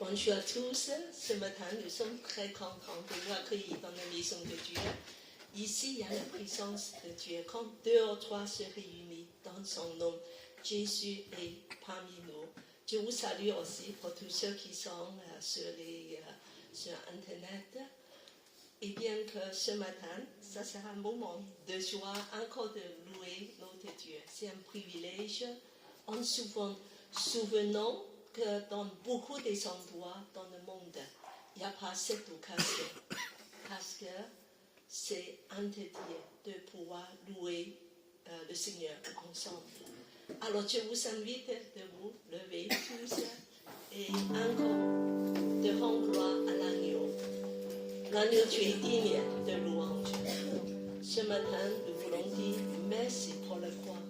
Bonjour à tous. Ce matin, nous sommes très contents de vous accueillir dans la maison de Dieu. Ici, il y a la présence de Dieu. Quand 2 ou 3 se réunissent dans son nom, Jésus est parmi nous. Je vous salue aussi pour tous ceux qui sont sur Internet. Et bien que ce matin, ça sera un moment de joie, encore de louer notre Dieu. C'est un privilège. En souvenant que dans beaucoup des endroits dans le monde, il n'y a pas cette occasion. Parce que c'est interdit de pouvoir louer le Seigneur ensemble. Alors je vous invite de vous lever tous et encore de rendre gloire à l'agneau. L'agneau, tu es digne de louange. Ce matin, nous voulons dire merci pour la croix.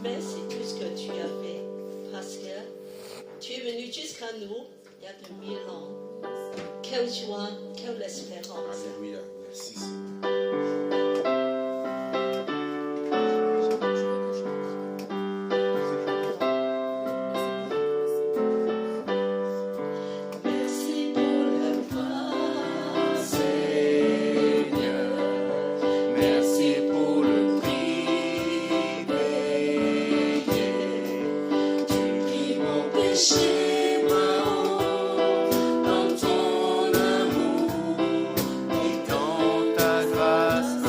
Merci pour tout ce que tu as fait. Parce que tu es venu jusqu'à nous il y a 2000 ans. Quelle joie, quelle espérance. Alléluia. Merci. Dans ta grâce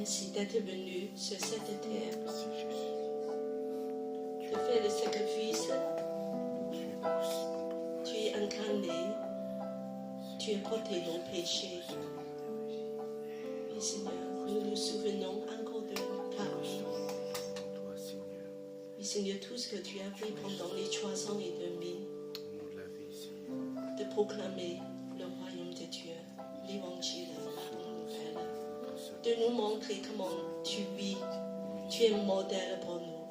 Merci d'être venu sur cette terre, Merci Jésus. de faire le sacrifice. Tu es possible. Tu es incarné, tu as porté nos péchés. Oui, Seigneur, nous nous souvenons encore de ta vie. Toi, Seigneur. Oui, Seigneur, tout ce que tu as fait pendant les 3 ans et demi, Au nom de la vie, Seigneur. de proclamer le royaume de Dieu, l'évangile, la bonne nouvelle, de nous montrer comment tu vis. Tu es modèle pour nous.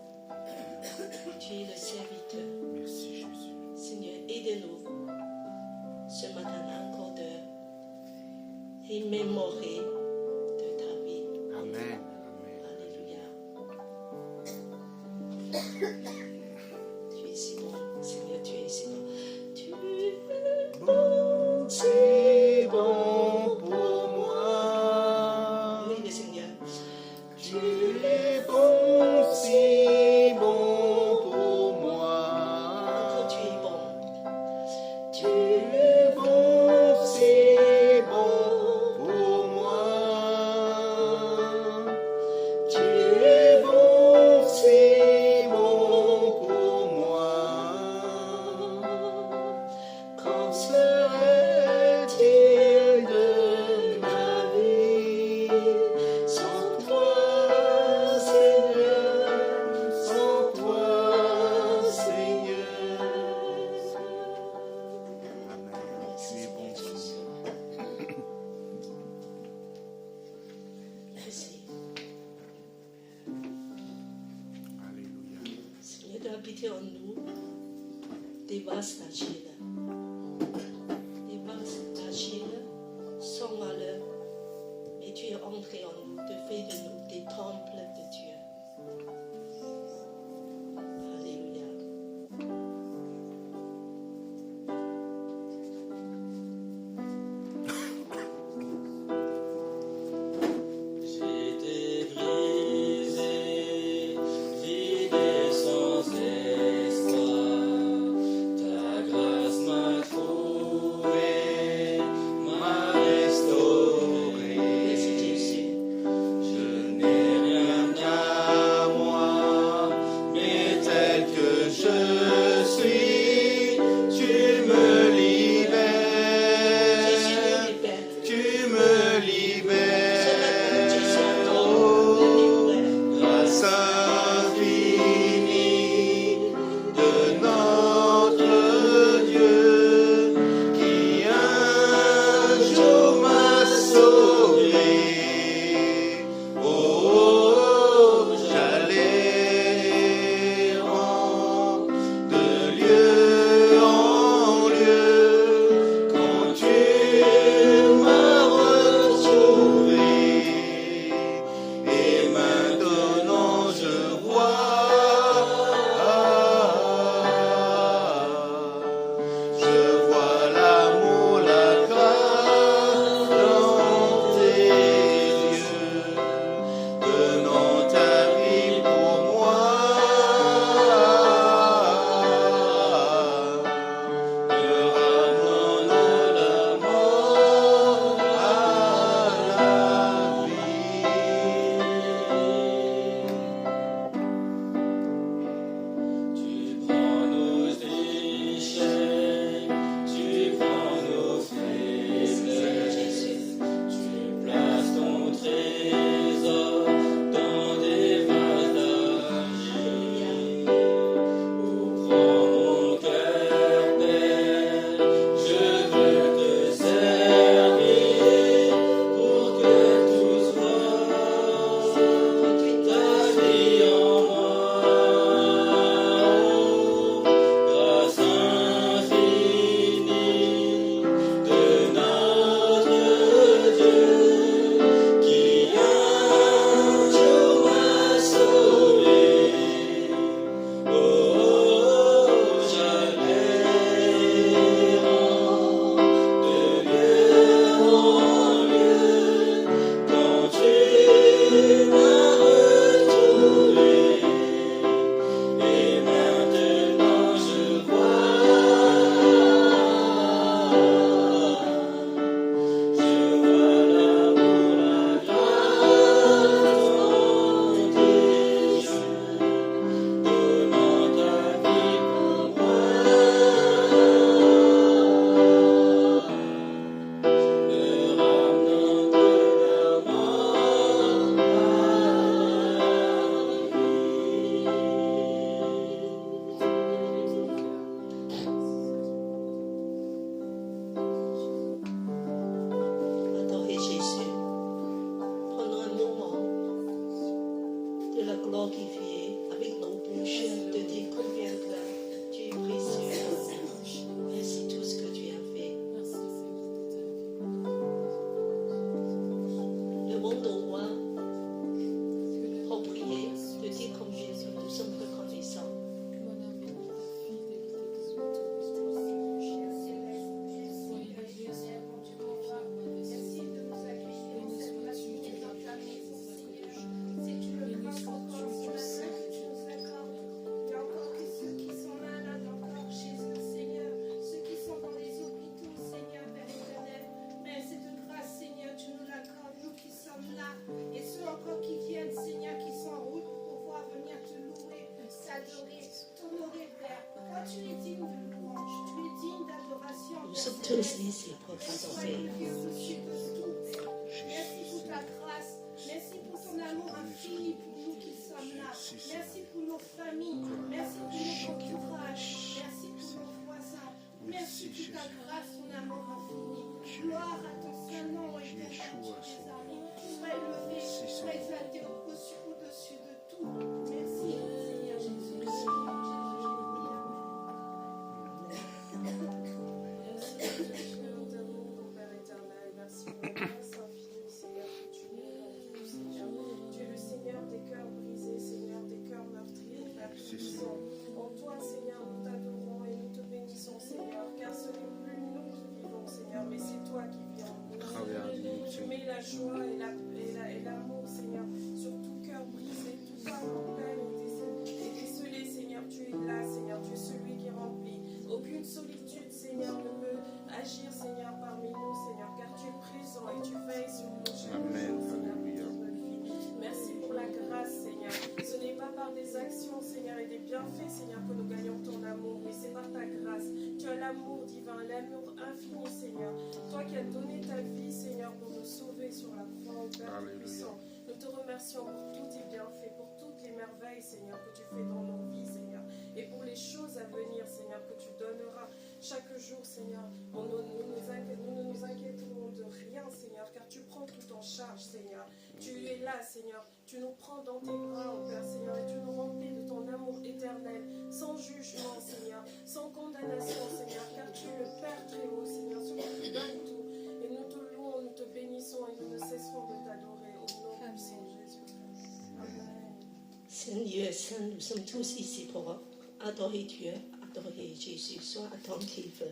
Tu es le serviteur. Merci Jésus. Seigneur, aide-nous ce matin encore de remémorer de ta vie. Amen. Alléluia. Tu es si bon, Seigneur, tu es si bon. Tu es bon, C'est bon pour moi. oui, le Seigneur. Tu es bon, si bon pour moi. Encore tu es bon. Tu es bon, si bon pour moi. Tu es bon, si bon pour moi. Qu'en serait-il de ma vie sans toi, Seigneur, sans toi, Seigneur? Amen. Tu es bon, Seigneur. Merci. Alléluia. Seigneur, de habiter en nous des vases d'argile. Des vases d'argile sont à l'heure, mais tu es entré en nous, de faire de nous des temples de Dieu. Alléluia. J'étais brisé, vidé sans espoir. Ta grâce m'a trouvé, m'a restauré. Merci Jésus. Je n'ai rien à moi, tous ici pour t'adorer. Merci pour ta grâce. Merci pour ton amour infini pour nous qui sommes là. Merci pour nos familles. Merci pour nos entourages. Merci pour nos voisins. Merci pour ta grâce, ton amour infini. Gloire à ton saint nom éternel, Jésus. Sois élevé, sois exalté au-dessus de tout. Merci, Seigneur Jésus. En toi, Seigneur, nous t'adorons et nous te bénissons, Seigneur, car ce n'est plus nous qui vivons, Seigneur, mais c'est toi qui vis en nous. Tu mets la joie et l'amour, Seigneur, sur tout cœur brisé, tout âme en peine et décelé, Seigneur. Tu es là, Seigneur, tu es celui qui remplit. Aucune solitude, Seigneur, ne peut agir, Seigneur, parmi nous, Seigneur, car tu es présent et tu veilles sur nous chaque jour, Seigneur, pour notre vie. Merci pour la grâce, Seigneur. Ce n'est pas par des actions, Seigneur, et des bienfaits, Seigneur, que nous gagnons ton amour, mais c'est par ta grâce. Tu as l'amour divin, l'amour infini, Seigneur. Toi qui as donné ta vie, Seigneur, pour nous sauver sur la croix, au Père puissant. Nous te remercions pour tous tes bienfaits, pour toutes les merveilles, Seigneur, que tu fais dans nos vies, Seigneur. Et pour les choses à venir, Seigneur, que tu donneras chaque jour, Seigneur. Nous ne nous inquiéterons de rien, Seigneur, car tu prends tout en charge, Seigneur. Tu es là, Seigneur. Tu nous prends dans tes bras, oh Père, Seigneur, et tu nous remplis de ton amour éternel, sans jugement, Seigneur, sans condamnation, Seigneur, car tu es le Père très haut, Seigneur, celui qui donne tout. Et nous te louons, nous te bénissons, et nous ne cesserons de t'adorer au nom de Jésus. Amen. Seigneur Saint, nous sommes tous ici pour adorer Dieu, adorer Jésus. Sois attentif.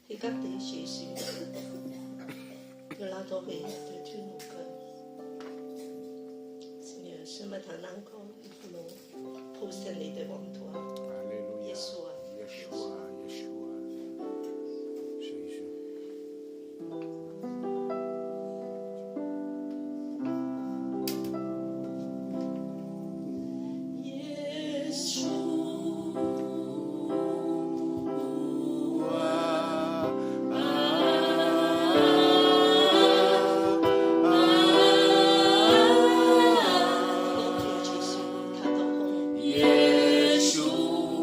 Regardez Jésus. De l'adorer de tous nos cœurs. Seigneur, ce matin encore, nous voulons prosterner devant toi. Alléluia. Yeshua. Yeshua. Yeshua. Jésus. Mon Dieu Jésus, nous t'adorons. Yeshua.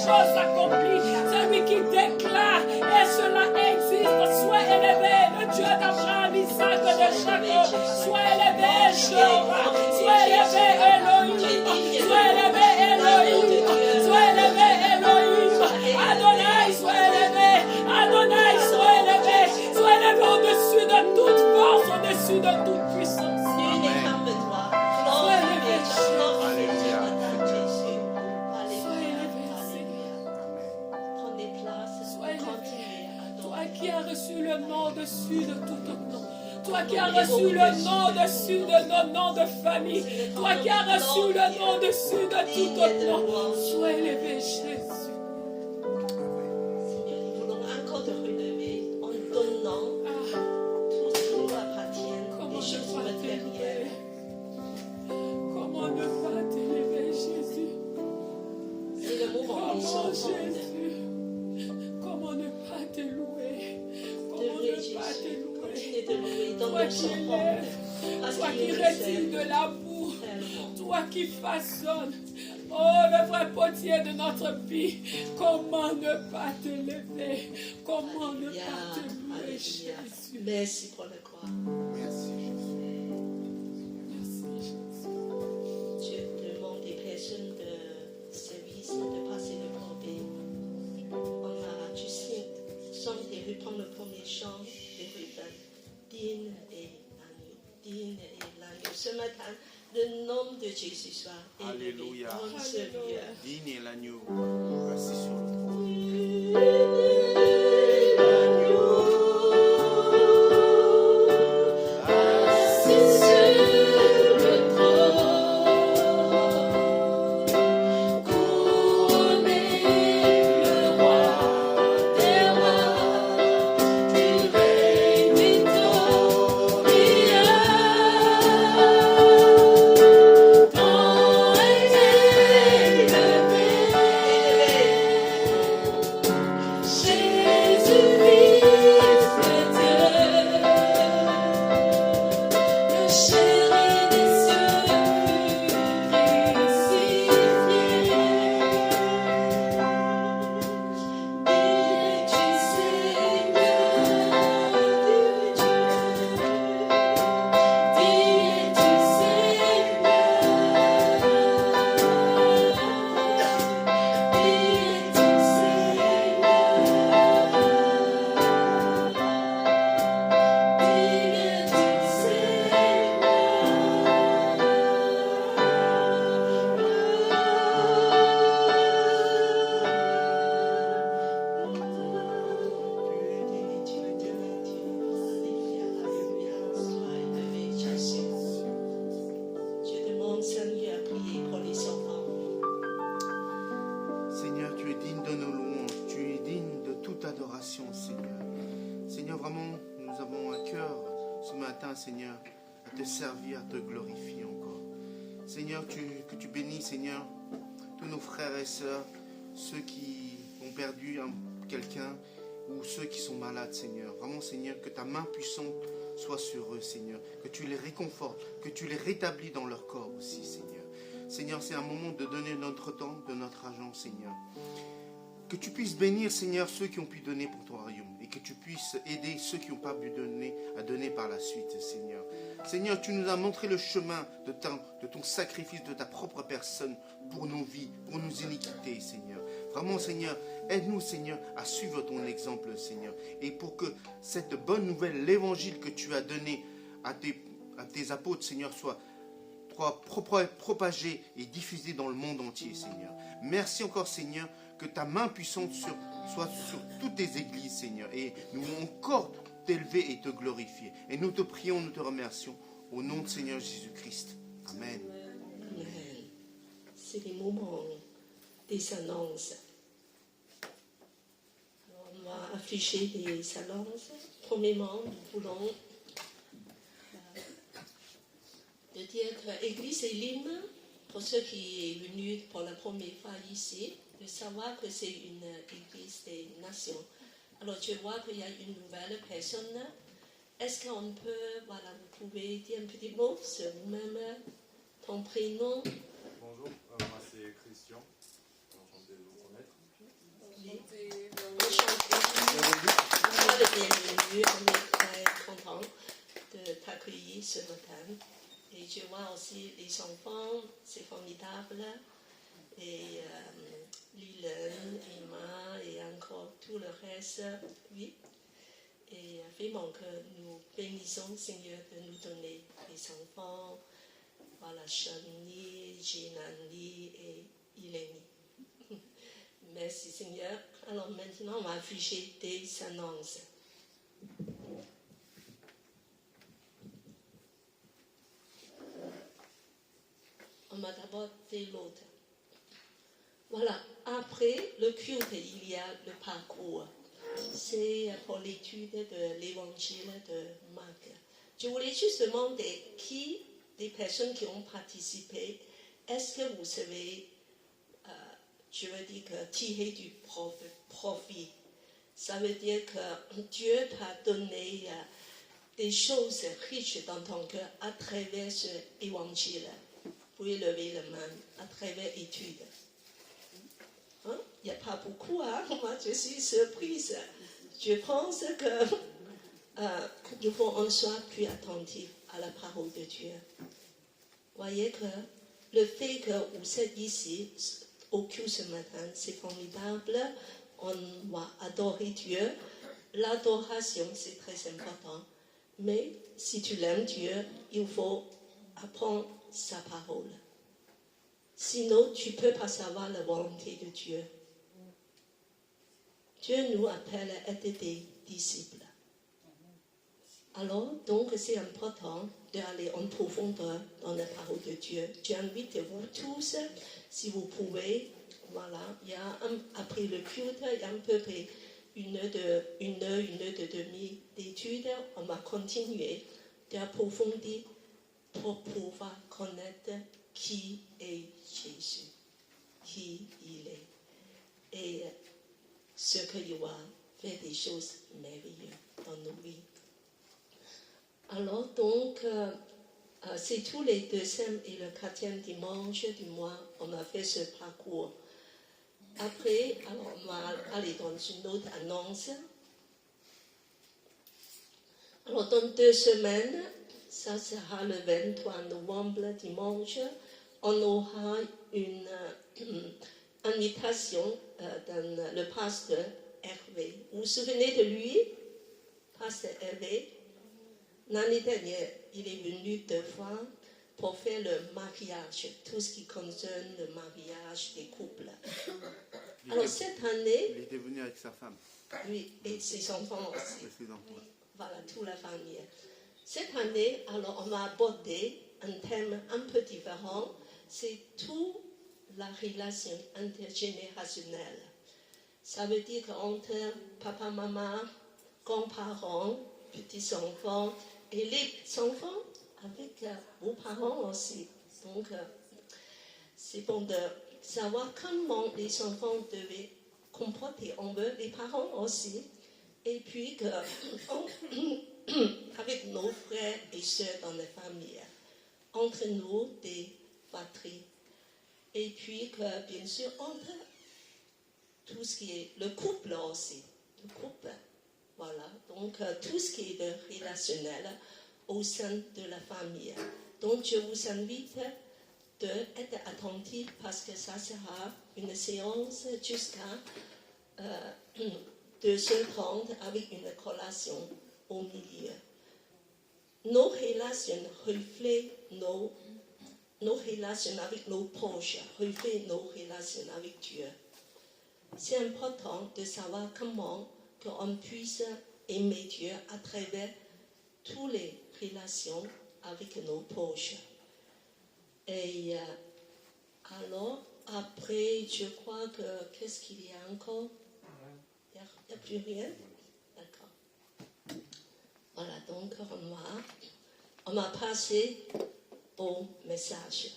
choses s'accomplissent. Celui qui déclare et cela existe. Sois élevé, le Dieu d'Abraham, Isaac, de Jacob. Sois élevé, Jéhovah. Sois élevé, Elohim. Sois élevé, Elohim. Sois élevé, Elohim. Adonai, sois élevé. Adonai, sois élevé. Sois élevé au-dessus de toute force, au-dessus de toute puissance. Nul n'est comme toi. Glorifié, glorifié ce matin, Jésus. Alléluia, alléluia. Prenez place, Sois élevé. continuez à Toi adorer. qui as reçu le nom au-dessus de tout autre nom. Toi qui as reçu le nom au-dessus de nos noms de famille. Toi qui as reçu le nom au-dessus de tout autre nom. Sois élevé, Jésus. Seigneur, nous voulons encore te relever en donnant Ah, tout ce qui nous appartient, comment les ne choses pas matérielles. t'élever? Comment ne pas t'élever, Jésus? C'est le moment où ils Comment, sont de Jésus? Comment ne pas te louer? Comment louer ne Jésus. pas te louer? Continuez de louer dans Toi nos qui enfants. élèves, Parce toi qu'il qui est le retires seul. de la boue, Tellement. toi qui façonnes, oh le vrai potier de notre vie, comment ne pas te lever, comment ne Alléluia, pas te louer, alléluia. Jésus. Merci pour le croix. Merci Jésus. Merci, Jésus. Dieu demande des personnes de service de passer le corbeau. Tu sens et reprends le premier chant des Ruben. Digne et l'agneau. Digne et l'agneau. Ce matin, le nom de Jésus soit élevé Alléluia. dans ce lieu. Digne est l'agneau assis sur le trône. Seigneur, tu es digne de nos louanges, tu es digne de toute adoration, Seigneur. Seigneur, vraiment, nous avons un cœur ce matin, Seigneur, à te servir, à te glorifier encore. Seigneur, que tu bénis, Seigneur, tous nos frères et sœurs, ceux qui ont perdu quelqu'un ou ceux qui sont malades, Seigneur. Vraiment, Seigneur, que ta main puissante soit sur eux, Seigneur. Que tu les réconfortes, que tu les rétablis dans leur corps aussi, Seigneur. Seigneur, c'est un moment de donner notre temps, de notre argent, Seigneur. Que tu puisses bénir, Seigneur, ceux qui ont pu donner pour ton royaume. Et que tu puisses aider ceux qui n'ont pas pu donner, à donner par la suite, Seigneur. Seigneur, tu nous as montré le chemin de ton sacrifice, de ta propre personne pour nos vies, pour nos iniquités, Seigneur. Vraiment, Seigneur, aide-nous, Seigneur, à suivre ton exemple, Seigneur. Et pour que cette bonne nouvelle, l'évangile que tu as donné à tes apôtres, Seigneur, soit propagé et diffusé dans le monde entier, Seigneur. Merci encore, Seigneur, que ta main puissante soit sur toutes tes églises, Seigneur. Et nous voulons encore t'élever et te glorifier. Et nous te prions, nous te remercions. Au nom de Seigneur Jésus-Christ. Amen. Amen. C'est les moments des annonces. Alors, on va afficher les annonces. Premièrement, nous voulons de dire que l'Église Elim, pour ceux qui sont venus pour la première fois ici, de savoir que c'est une Église des nations. Alors, je vois qu'il y a une nouvelle personne. Est-ce qu'on peut, voilà, vous pouvez dire un petit mot sur vous-même, ton prénom? Bonjour, moi c'est Christian, enchanté de vous connaître. chanter. On chante le bienvenue, on est très content de t'accueillir ce matin. Et je vois aussi les enfants, c'est formidable. Et Lilen, Emma et encore tout le reste, oui. Et vraiment que nous bénissons, Seigneur, de nous donner les enfants. Voilà, Shani, Jinani et Ileni. Merci Seigneur. Alors maintenant, on va afficher des annonces. On va d'abord fait l'autre. Voilà, après le culte, il y a le parcours. C'est pour l'étude de l'évangile de Marc. Je voulais juste demander qui, des personnes qui ont participé, est-ce que vous savez, je veux dire que tirer du profit. Ça veut dire que Dieu t'a donné des choses riches dans ton cœur à travers ce évangile. Vous pouvez lever la main à travers l'étude. Hein? Il n'y a pas beaucoup, hein? Moi je suis surprise. Je pense qu'il faut qu'on soit plus attentif à la parole de Dieu. Voyez que le fait que vous êtes ici au culte ce matin, c'est formidable. On va adorer Dieu. L'adoration, c'est très important. Mais si tu l'aimes Dieu, il faut apprendre sa parole. Sinon, tu ne peux pas savoir la volonté de Dieu. Dieu nous appelle à être des disciples. Alors, donc, c'est important d'aller en profondeur dans la parole de Dieu. J'invite vous tous, si vous pouvez, voilà, il y a après le culte, il y a à peu près une heure de demie d'études. On va continuer d'approfondir pour pouvoir connaître qui est Jésus, qui il est, et ce qu'il va faire des choses merveilleuses dans nos vies. Alors donc, c'est tous les deuxième et le quatrième dimanche du mois, on a fait ce parcours. Après, alors on va aller dans une autre annonce. Alors dans 2 semaines, ça sera le 23 novembre, dimanche, on aura une invitation dans le pasteur Hervé. Vous vous souvenez de lui, pasteur Hervé? L'année dernière, il est venu 2 fois pour faire le mariage, tout ce qui concerne le mariage des couples. Alors cette année... Il était venu avec sa femme. Oui, et ses enfants aussi. Et ses enfants. Voilà, toute la famille. Cette année, alors on va aborder un thème un peu différent. C'est toute la relation intergénérationnelle. Ça veut dire qu'entre papa, maman, grands-parents, petits-enfants, et les enfants avec vos parents aussi. Donc, c'est bon de savoir comment les enfants devaient comporter envers les parents aussi. Et puis, avec nos frères et sœurs dans la famille, entre nous, des patries. Et puis, bien sûr, entre tout ce qui est le couple aussi. Le couple. Voilà, donc tout ce qui est de relationnel au sein de la famille. Donc je vous invite d'être attentif parce que ça sera une séance jusqu'à 2h30 avec une collation au milieu. Nos relations reflètent nos relations avec nos proches, reflètent nos relations avec Dieu. C'est important de savoir comment qu'on puisse aimer Dieu à travers toutes les relations avec nos proches. Et alors, après, je crois que, qu'est-ce qu'il y a encore? Il n'y a plus rien? D'accord. Voilà, donc on va passer au message.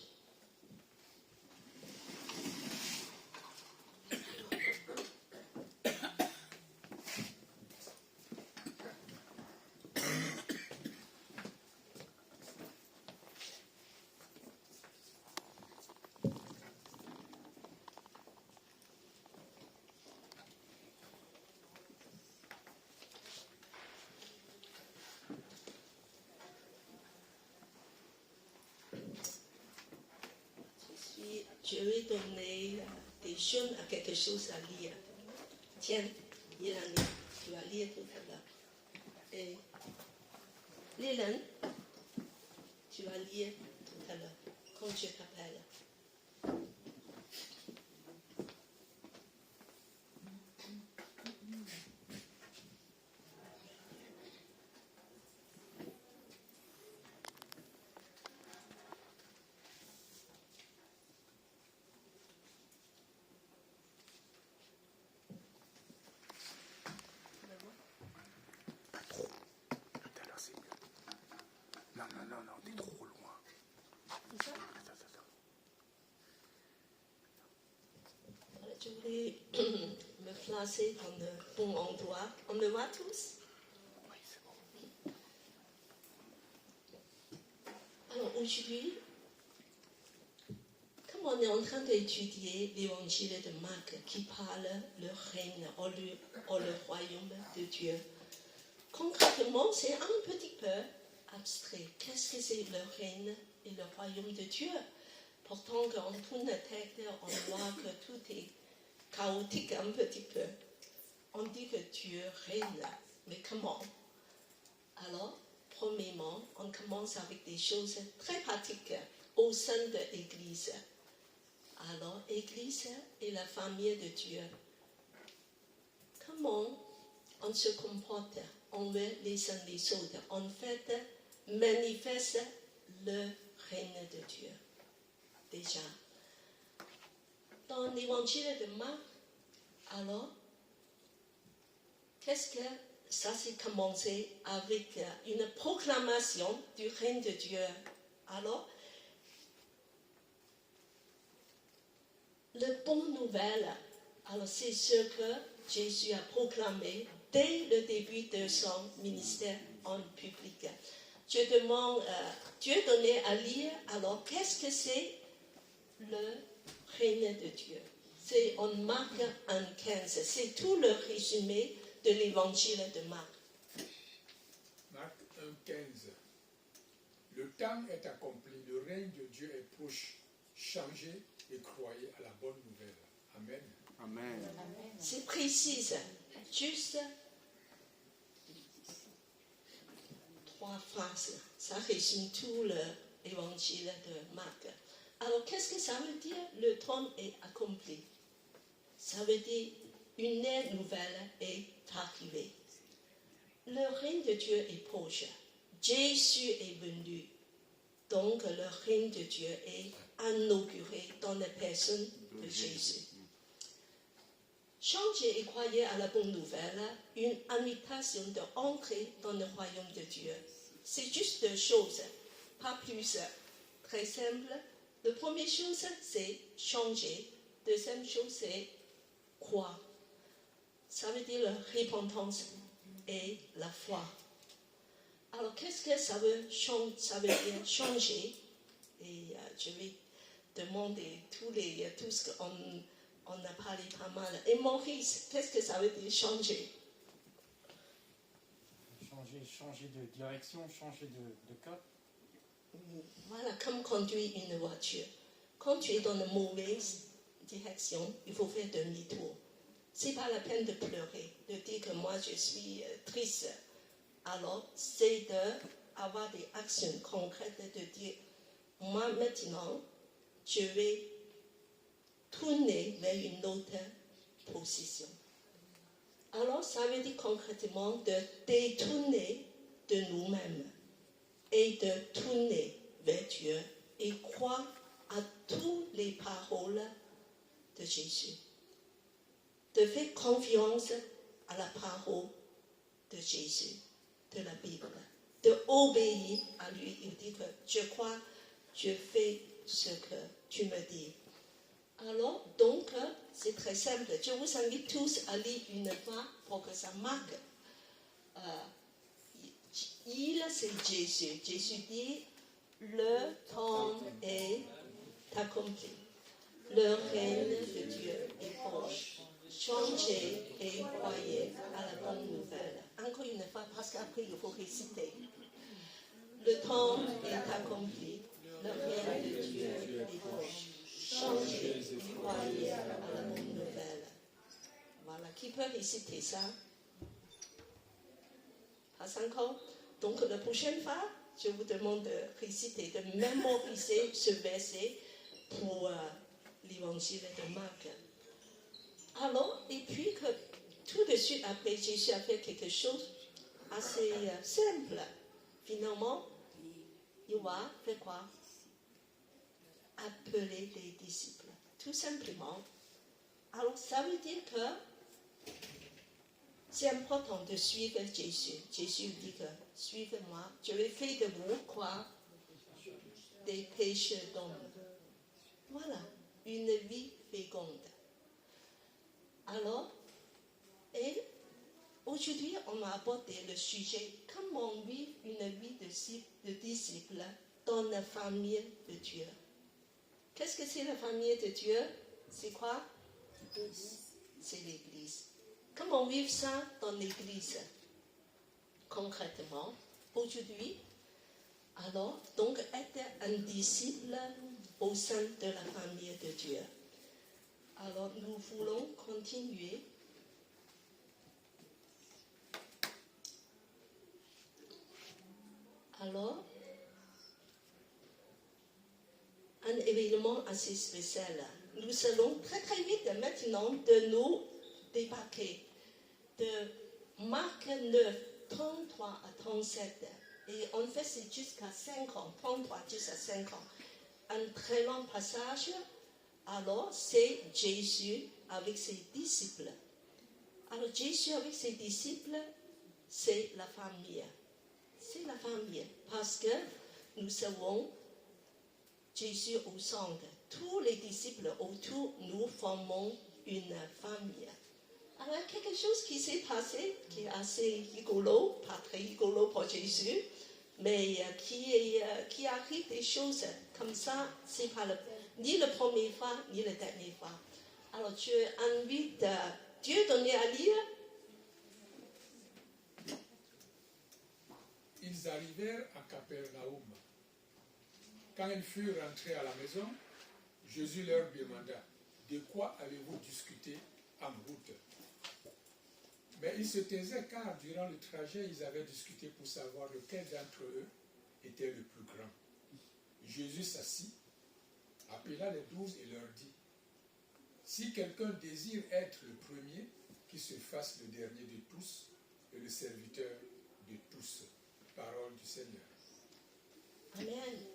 je vais donner des jeunes à quelque chose à lire. Tiens, Yélani, tu vas lire tout à l'heure. Et Lélan, tu vas lire tout à l'heure, quand je t'appelle. Non, t'es trop loin. C'est ça? Je voulais me placer dans le bon endroit. On me voit tous? Oui, c'est bon. Alors aujourd'hui, comme on est en train d'étudier l'évangile de Marc qui parle le règne ou le royaume de Dieu, concrètement, c'est un petit peu abstrait. Qu'est-ce que c'est le règne et le royaume de Dieu? Pourtant, quand on tourne la tête, on voit que tout est chaotique un petit peu. On dit que Dieu règne, mais comment? Alors, premièrement, on commence avec des choses très pratiques au sein de l'Église. Alors, l'Église est la famille de Dieu. Comment on se comporte envers les uns les autres? En fait, manifeste le règne de Dieu. Déjà. Dans l'évangile de Marc, alors, qu'est-ce que ça s'est commencé avec une proclamation du règne de Dieu. Alors, la bonne nouvelle, alors c'est ce que Jésus a proclamé dès le début de son ministère en public. Dieu donnait à lire, alors qu'est-ce que c'est le règne de Dieu? C'est en Marc 1,15. C'est tout le résumé de l'évangile de Marc. Marc 1,15. Le temps est accompli, le règne de Dieu est proche. Changez et croyez à la bonne nouvelle. Amen. Amen. C'est précis, juste 3 phrases. Ça résume tout l'évangile de Marc. Alors, qu'est-ce que ça veut dire? Le temps est accompli. Ça veut dire une ère nouvelle est arrivée. Le règne de Dieu est proche. Jésus est venu. Donc, le règne de Dieu est inauguré dans la personne de Jésus. Changez et croyez à la bonne nouvelle, une invitation d'entrer dans le royaume de Dieu. C'est juste 2 choses, pas plus. Très simple. La première chose, c'est changer. Deuxième chose, c'est croire. Ça veut dire la repentance et la foi. Alors, qu'est-ce que ça veut dire changer? Et je vais demander tout ce qu'on a parlé pas mal. Et Maurice, qu'est-ce que ça veut dire changer? Changer de direction, changer de cap. Voilà, comme conduire une voiture. Quand tu es dans la mauvaise direction, il faut faire demi-tour. C'est pas la peine de pleurer, de dire que moi je suis triste. Alors, c'est d'avoir des actions concrètes, de dire, moi maintenant, je vais tourner vers une autre position. Alors, ça veut dire concrètement de détourner de nous-mêmes et de tourner vers Dieu et croire à toutes les paroles de Jésus. De faire confiance à la parole de Jésus, de la Bible. De obéir à lui. Il dit que je crois, je fais ce que tu me dis. Alors, donc, c'est très simple. Je vous invite tous à lire une fois pour que ça marque. C'est Jésus. Jésus dit, le temps est accompli. Le règne de Dieu est proche. Changez et croyez à la bonne nouvelle. Encore une fois, parce qu'après, il faut réciter. Le temps est accompli. Le règne de Dieu est proche. changer et croyez à la bonne nouvelle. Voilà, qui peut réciter ça? Pas encore. Donc, la prochaine fois, je vous demande de réciter, de mémoriser ce verset pour l'évangile de Marc. Alors, et puis que tout de suite après, Jésus a fait quelque chose assez simple. Finalement, il va faire quoi? Appeler les disciples, tout simplement. Alors, ça veut dire que c'est important de suivre Jésus. Jésus dit que, suivez-moi, je vais faire de vous quoi? Des pécheurs d'hommes. Voilà, une vie féconde. Alors, et aujourd'hui, on a abordé le sujet comment vivre une vie de disciple dans la famille de Dieu. Qu'est-ce que c'est la famille de Dieu? C'est quoi? C'est l'Église. Comment vivre ça dans l'Église? Concrètement, aujourd'hui, alors, donc, être un disciple au sein de la famille de Dieu. Alors, nous voulons continuer. Alors, un événement assez spécial. Nous allons très très vite maintenant de nous débarquer de Marc 9, 33 à 37. Et en fait, c'est jusqu'à 5 ans, 33 jusqu'à 5 ans. Un très long passage. Alors, c'est Jésus avec ses disciples. Alors, Jésus avec ses disciples, c'est la famille. C'est la famille. Parce que nous savons Jésus au centre. Tous les disciples autour, nous formons une famille. Alors, quelque chose qui s'est passé, qui est assez rigolo, pas très rigolo pour Jésus, mais qui arrive des choses comme ça, c'est pas ni la première fois, ni la dernière fois. Alors, je invite Dieu donné à lire. Ils arrivèrent à Capernaum. Quand ils furent rentrés à la maison, Jésus leur demanda, « De quoi allez-vous discuter en route ?» Mais ils se taisaient car durant le trajet, ils avaient discuté pour savoir lequel d'entre eux était le plus grand. Jésus s'assit, appela les 12 et leur dit, « Si quelqu'un désire être le premier, qu'il se fasse le dernier de tous et le serviteur de tous. » Parole du Seigneur. Amen.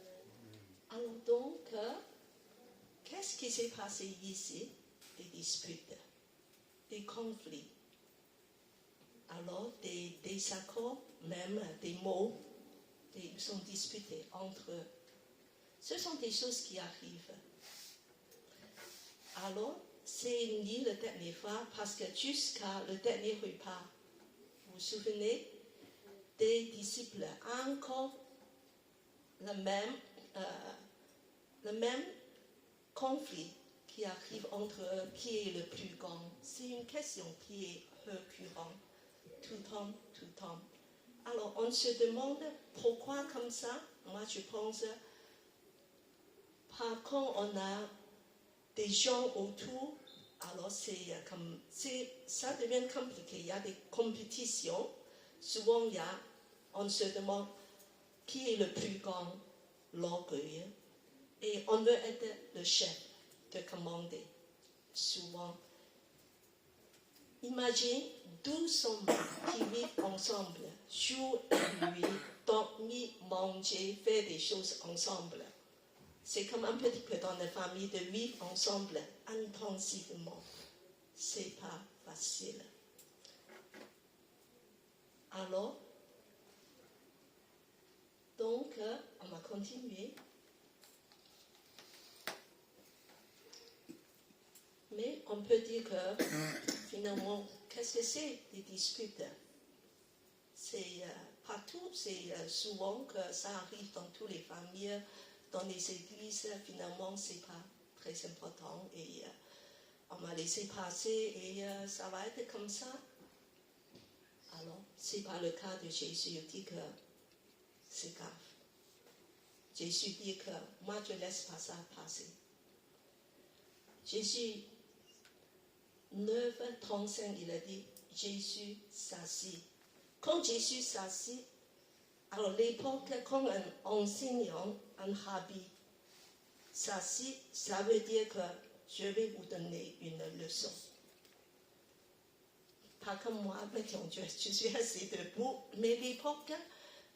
Alors donc, qu'est-ce qui s'est passé ici? Des disputes, des conflits, alors des désaccords, même des mots, ils sont disputés entre eux. Ce sont des choses qui arrivent. Alors, c'est ni la dernière fois, parce que jusqu'à le dernier repas, vous vous souvenez, des disciples, encore le même conflit qui arrive entre eux, qui est le plus grand. C'est une question qui est récurrente, tout le temps. Alors, on se demande pourquoi comme ça. Moi, je pense, quand on a des gens autour, alors ça devient compliqué. Il y a des compétitions. Souvent, on se demande qui est le plus grand, l'orgueil. Et on veut être le chef, de commander. Souvent. Imagine 12 hommes qui vivent ensemble, jour et nuit, dormir, manger, faire des choses ensemble. C'est comme un petit peu dans la famille de vivre ensemble intensivement. C'est pas facile. Alors, donc, on va continuer. Mais on peut dire que, finalement, qu'est-ce que c'est des disputes? C'est partout, c'est souvent que ça arrive dans toutes les familles, dans les églises, finalement, c'est pas très important. Et on va laisser passer et ça va être comme ça. Alors, c'est pas le cas de Jésus. Il dit que c'est grave. Jésus dit que moi, je ne laisse pas ça passer. Jésus 9:35, il a dit, Jésus s'assit. Quand Jésus s'assit, alors l'époque, quand un enseignant, un rabbi, s'assit, ça veut dire que je vais vous donner une leçon. Pas comme moi, maintenant je suis assis debout, mais l'époque,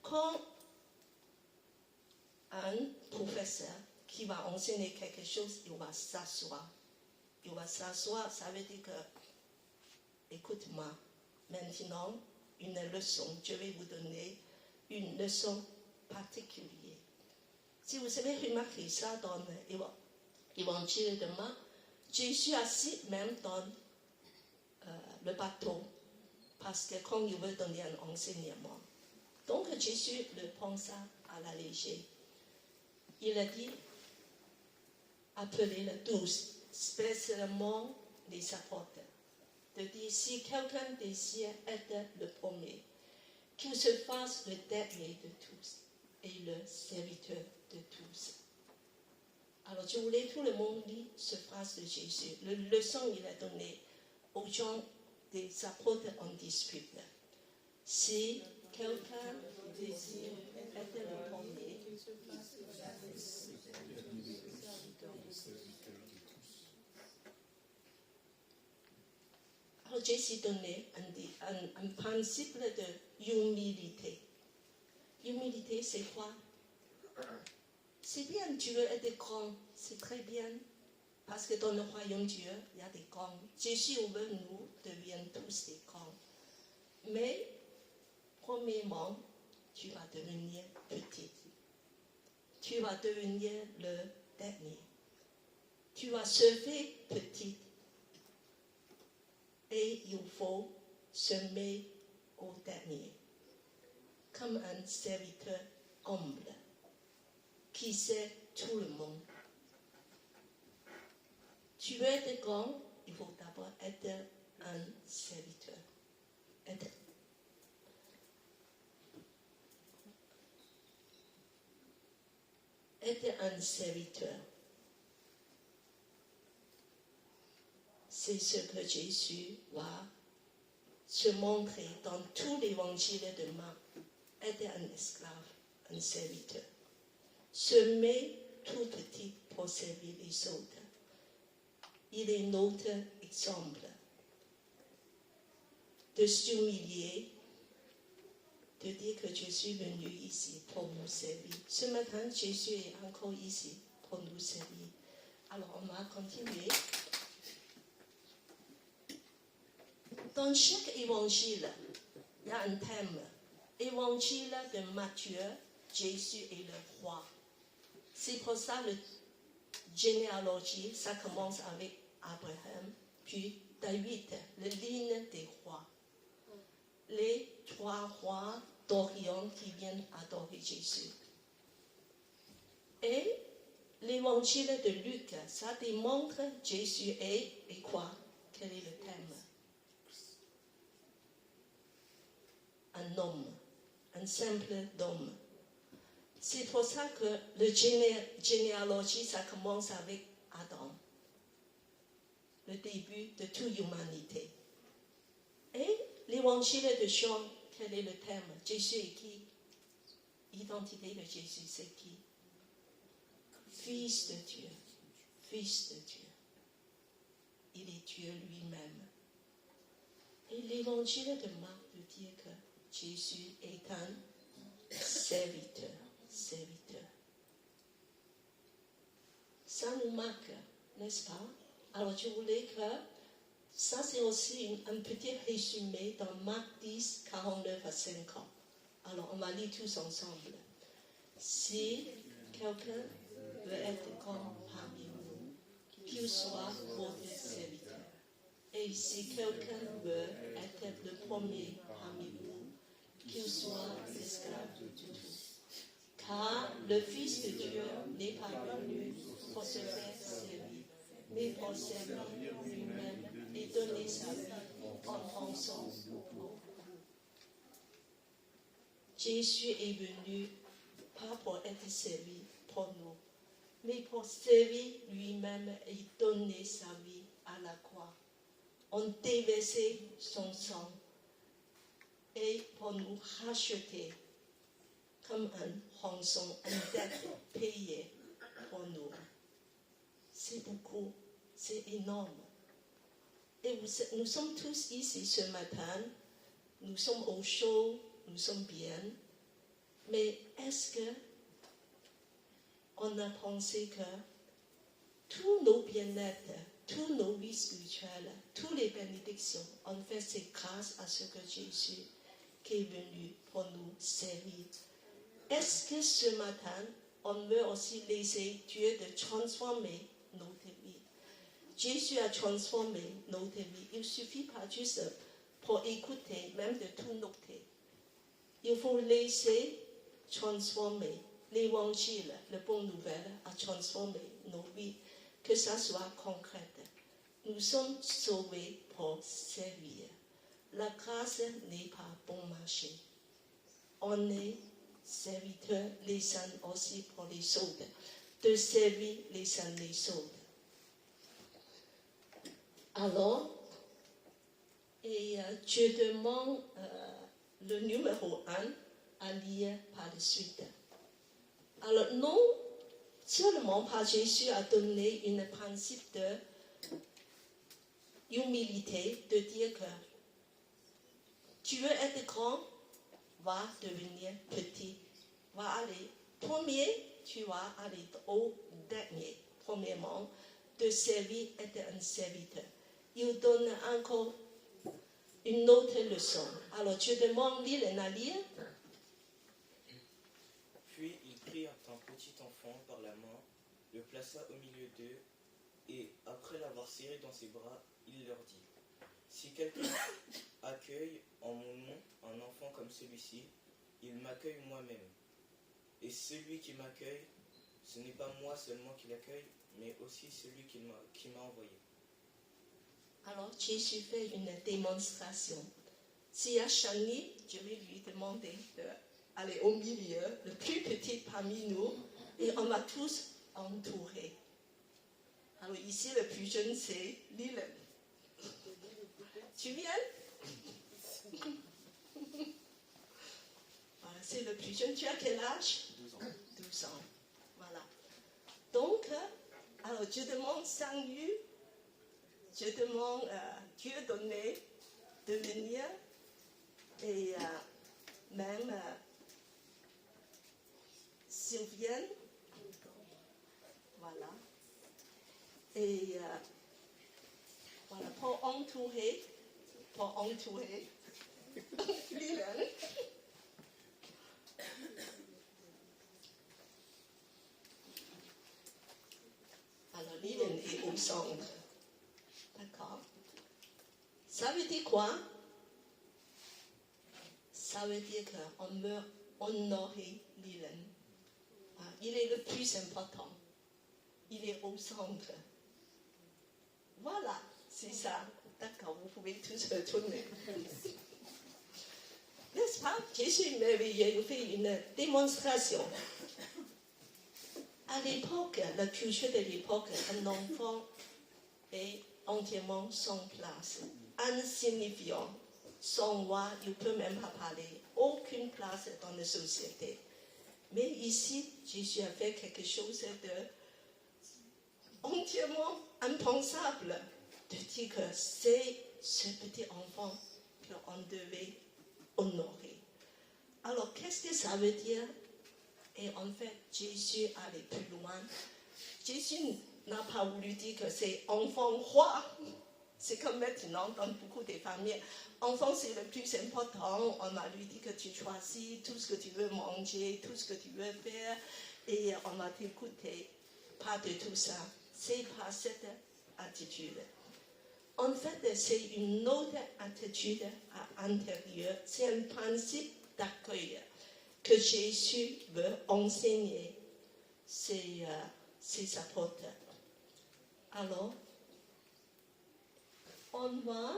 quand un professeur qui va enseigner quelque chose, il va s'asseoir. Il va s'asseoir, ça veut dire que, écoute-moi, maintenant, une leçon, je vais vous donner une leçon particulière. Si vous avez remarqué ça dans l'évangile de Marc, Jésus assis même dans le bateau, parce que quand il veut donner un enseignement. Donc Jésus ne prend ça à la légère. Il a dit, appelez les 12, spécialement les apôtres, de dire, si quelqu'un désire être le premier, qu'il se fasse le dernier de tous et le serviteur de tous. Alors je voulais tout le monde lire cette phrase de Jésus. La leçon qu'il a donnée aux gens des apôtres en dispute. Si quelqu'un désire être le premier, alors Jésus donnait un principe de humilité. Humilité, c'est quoi? C'est bien, Dieu est des grands, c'est très bien. Parce que dans le royaume de Dieu, il y a des grands. Jésus veut nous deviennent tous des grands. Mais, premièrement, tu vas devenir petit. Tu vas devenir le dernier. Tu vas servir petit. Et il faut se mettre au dernier. Comme un serviteur humble qui sait tout le monde. Tu veux être grand, il faut d'abord être un serviteur. Être un serviteur. C'est ce que Jésus va se montrer dans tout l'évangile de Marc. Être un esclave, un serviteur. Se met tout petit pour servir les autres. Il est notre exemple de s'humilier, de dire que je suis venu ici pour nous servir. Ce matin, Jésus est encore ici pour nous servir. Alors, on va continuer. Dans chaque évangile, il y a un thème. Évangile de Matthieu, Jésus est le roi. C'est pour ça le généalogie, ça commence avec Abraham, puis David, la ligne des rois. Les 3 rois d'Orient qui viennent adorer Jésus. Et l'évangile de Luc, ça démontre Jésus est et quoi? Quel est le thème? Un homme, un simple homme. C'est pour ça que le généalogie, ça commence avec Adam, le début de toute l'humanité. Et l'évangile de Jean, quel est le thème? Jésus est qui? L'identité de Jésus, c'est qui? Fils de Dieu. Fils de Dieu. Il est Dieu lui-même. Et l'évangile de Marc veut dire que Jésus est un serviteur. Serviteur. Ça nous marque, n'est-ce pas? Alors je voulais que ça c'est aussi un petit résumé dans Marc 10, 49 à 50. Alors on va lire tous ensemble. Si quelqu'un veut être grand parmi vous, qu'il soit votre serviteur. Et si quelqu'un veut être le premier parmi vous, qu'il soit l'esclave de tous. Car le Fils de Dieu n'est pas venu pour se faire servir, mais pour servir lui-même et donner sa vie en rançon pour beaucoup. Jésus est venu pas pour être servi pour nous, mais pour servir lui-même et donner sa vie à la croix. On déversait son sang et pour nous racheter comme un rançon, une dette payée pour nous. C'est beaucoup, c'est énorme. Et nous sommes tous ici ce matin, nous sommes au chaud, nous sommes bien, mais est-ce que on a pensé que tous nos bien-être, tous nos vies spirituelles, toutes les bénédictions, en fait, c'est grâce à ce que Jésus qui est venu pour nous servir. Est-ce que ce matin, on veut aussi laisser Dieu de transformer notre vie? Jésus a transformé notre vie. Il ne suffit pas juste pour écouter, même de tout noter. Il faut laisser transformer. L'évangile, la bonne nouvelle, a transformé nos vies, que ça soit concret. Nous sommes sauvés pour servir. La grâce n'est pas bon marché. On est serviteurs les uns aussi pour les autres, de servir les uns les autres. Alors, je demande le numéro 1 à lire par la suite. Alors, non seulement par Jésus a donné un principe de humilité, de dire que tu veux être grand, va devenir petit. Va aller premier, tu vas aller au dernier. Premièrement, de servir, être un serviteur. Il donne encore une autre leçon. Alors, je demande lire à lire. Puis il prit un petit enfant par la main, le plaça au milieu d'eux, et après l'avoir serré dans ses bras, il leur dit : si quelqu'un accueille en mon nom un enfant comme celui-ci, il m'accueille moi-même. Et celui qui m'accueille, ce n'est pas moi seulement qui l'accueille, mais aussi celui qui m'a envoyé. Alors, Jésus fait une démonstration. S'il y a Chani, je vais lui demander d'aller au milieu, le plus petit parmi nous, et on va tous entourer. Alors ici, le plus jeune, c'est Lila. Tu viens? Voilà, c'est le plus jeune. Tu as quel âge? 12 ans. 12 ans. Voilà. Donc, alors je demande Saint-Yu, je demande Dieu donné de venir et même Sylvienne. Voilà. Et voilà, pour entourer Liliane. Alors, Liliane est au centre. D'accord. Ça veut dire quoi? Ça veut dire qu'on veut honorer Liliane. Il est le plus important. Il est au centre. Voilà, c'est ça. D'accord, vous pouvez tous retourner. N'est-ce pas? Jésus est merveilleux, il fait une démonstration. À l'époque, la culture de l'époque, un enfant est entièrement sans place, insignifiant, sans voix, il ne peut même pas parler, aucune place dans la société. Mais ici, Jésus a fait quelque chose de entièrement impensable, de dire que c'est ce petit enfant qu'on devait honorer. Alors, qu'est-ce que ça veut dire? Et en fait, Jésus allait plus loin. Jésus n'a pas voulu dire que c'est enfant roi. C'est comme maintenant dans beaucoup de familles. Enfant, c'est le plus important. On va lui dire que tu choisis tout ce que tu veux manger, tout ce que tu veux faire, et on va t'écouter. Pas de tout ça. C'est pas cette attitude. En fait, c'est une autre attitude à l'intérieur. C'est un principe d'accueil que Jésus veut enseigner ses apôtres. Alors, on va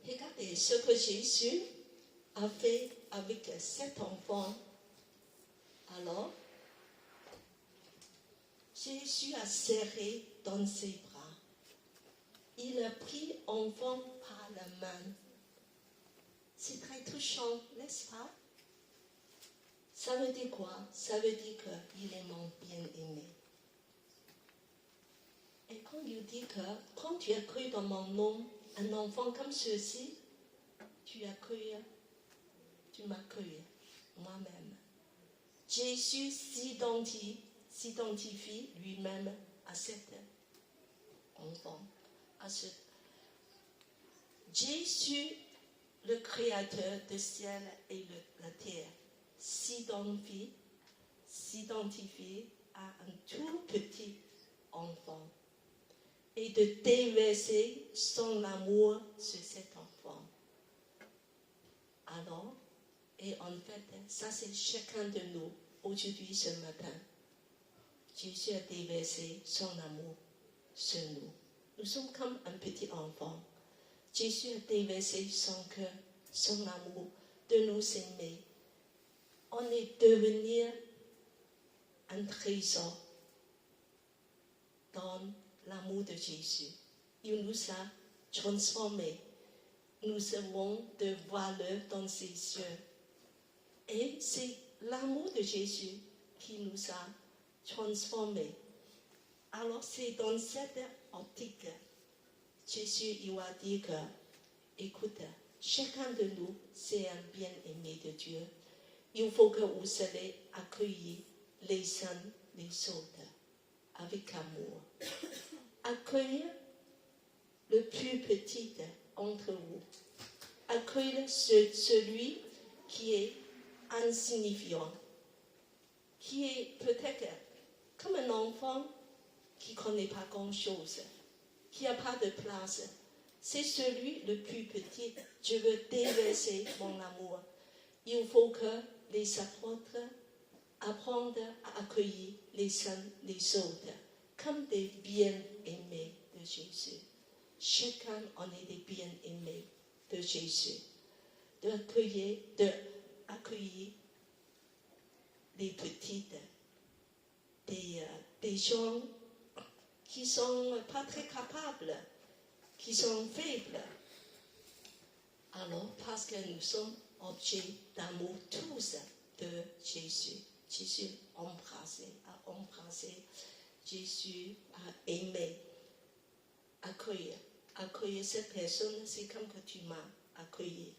regarder ce que Jésus a fait avec cet enfant. Alors, Jésus a serré dans ses bras. Il a pris l'enfant par la main. C'est très touchant, n'est-ce pas? Ça veut dire quoi? Ça veut dire qu'il est mon bien-aimé. Et quand il dit que quand tu as cru dans mon nom, un enfant comme ceci, tu m'accueilles moi-même. Jésus s'identifie lui-même à cet enfant. Jésus, le créateur du ciel et de la terre, s'identifie à un tout petit enfant et de déverser son amour sur cet enfant. Alors, et en fait, ça c'est chacun de nous aujourd'hui, ce matin. Jésus a déversé son amour sur nous. Nous sommes comme un petit enfant. Jésus a déversé son cœur, son amour, de nous aimer. On est devenu un trésor dans l'amour de Jésus. Il nous a transformés. Nous avons de valeur dans ses yeux. Et c'est l'amour de Jésus qui nous a transformés. Alors c'est dans cette optique, Jésus il va dire que, écoute, chacun de nous, c'est un bien-aimé de Dieu. Il faut que vous allez accueillir les uns les autres avec amour. Accueillir le plus petit entre vous. Accueillir celui qui est insignifiant, qui est peut-être comme un enfant qui ne connaît pas grand-chose, qui n'a pas de place. C'est celui le plus petit. Je veux déverser mon amour. Il faut que les apôtres apprennent à accueillir les uns les autres comme des bien-aimés de Jésus. Chacun en est des bien-aimés de Jésus. D'accueillir les petites, des gens qui ne sont pas très capables, qui sont faibles. Alors, parce que nous sommes objets d'amour tous de Jésus. Jésus a embrassé, Jésus a aimé, accueillir cette personne, c'est comme que tu m'as accueilli.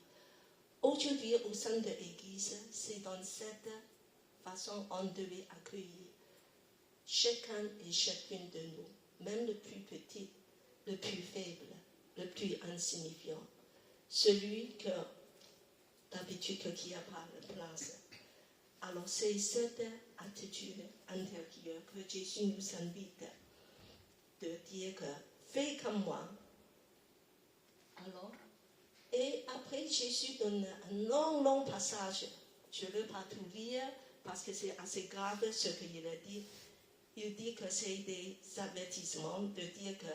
Aujourd'hui, au sein de l'Église, c'est dans cette façon qu'on devait accueillir chacun et chacune de nous, même le plus petit, le plus faible, le plus insignifiant, celui que d'habitude qui n'a pas de place. Alors c'est cette attitude intérieure que Jésus nous invite de dire que fais comme moi. Alors, et après Jésus donne un long passage. Je ne veux pas tout lire parce que c'est assez grave ce qu'il a dit. Il dit que c'est des avertissements de dire que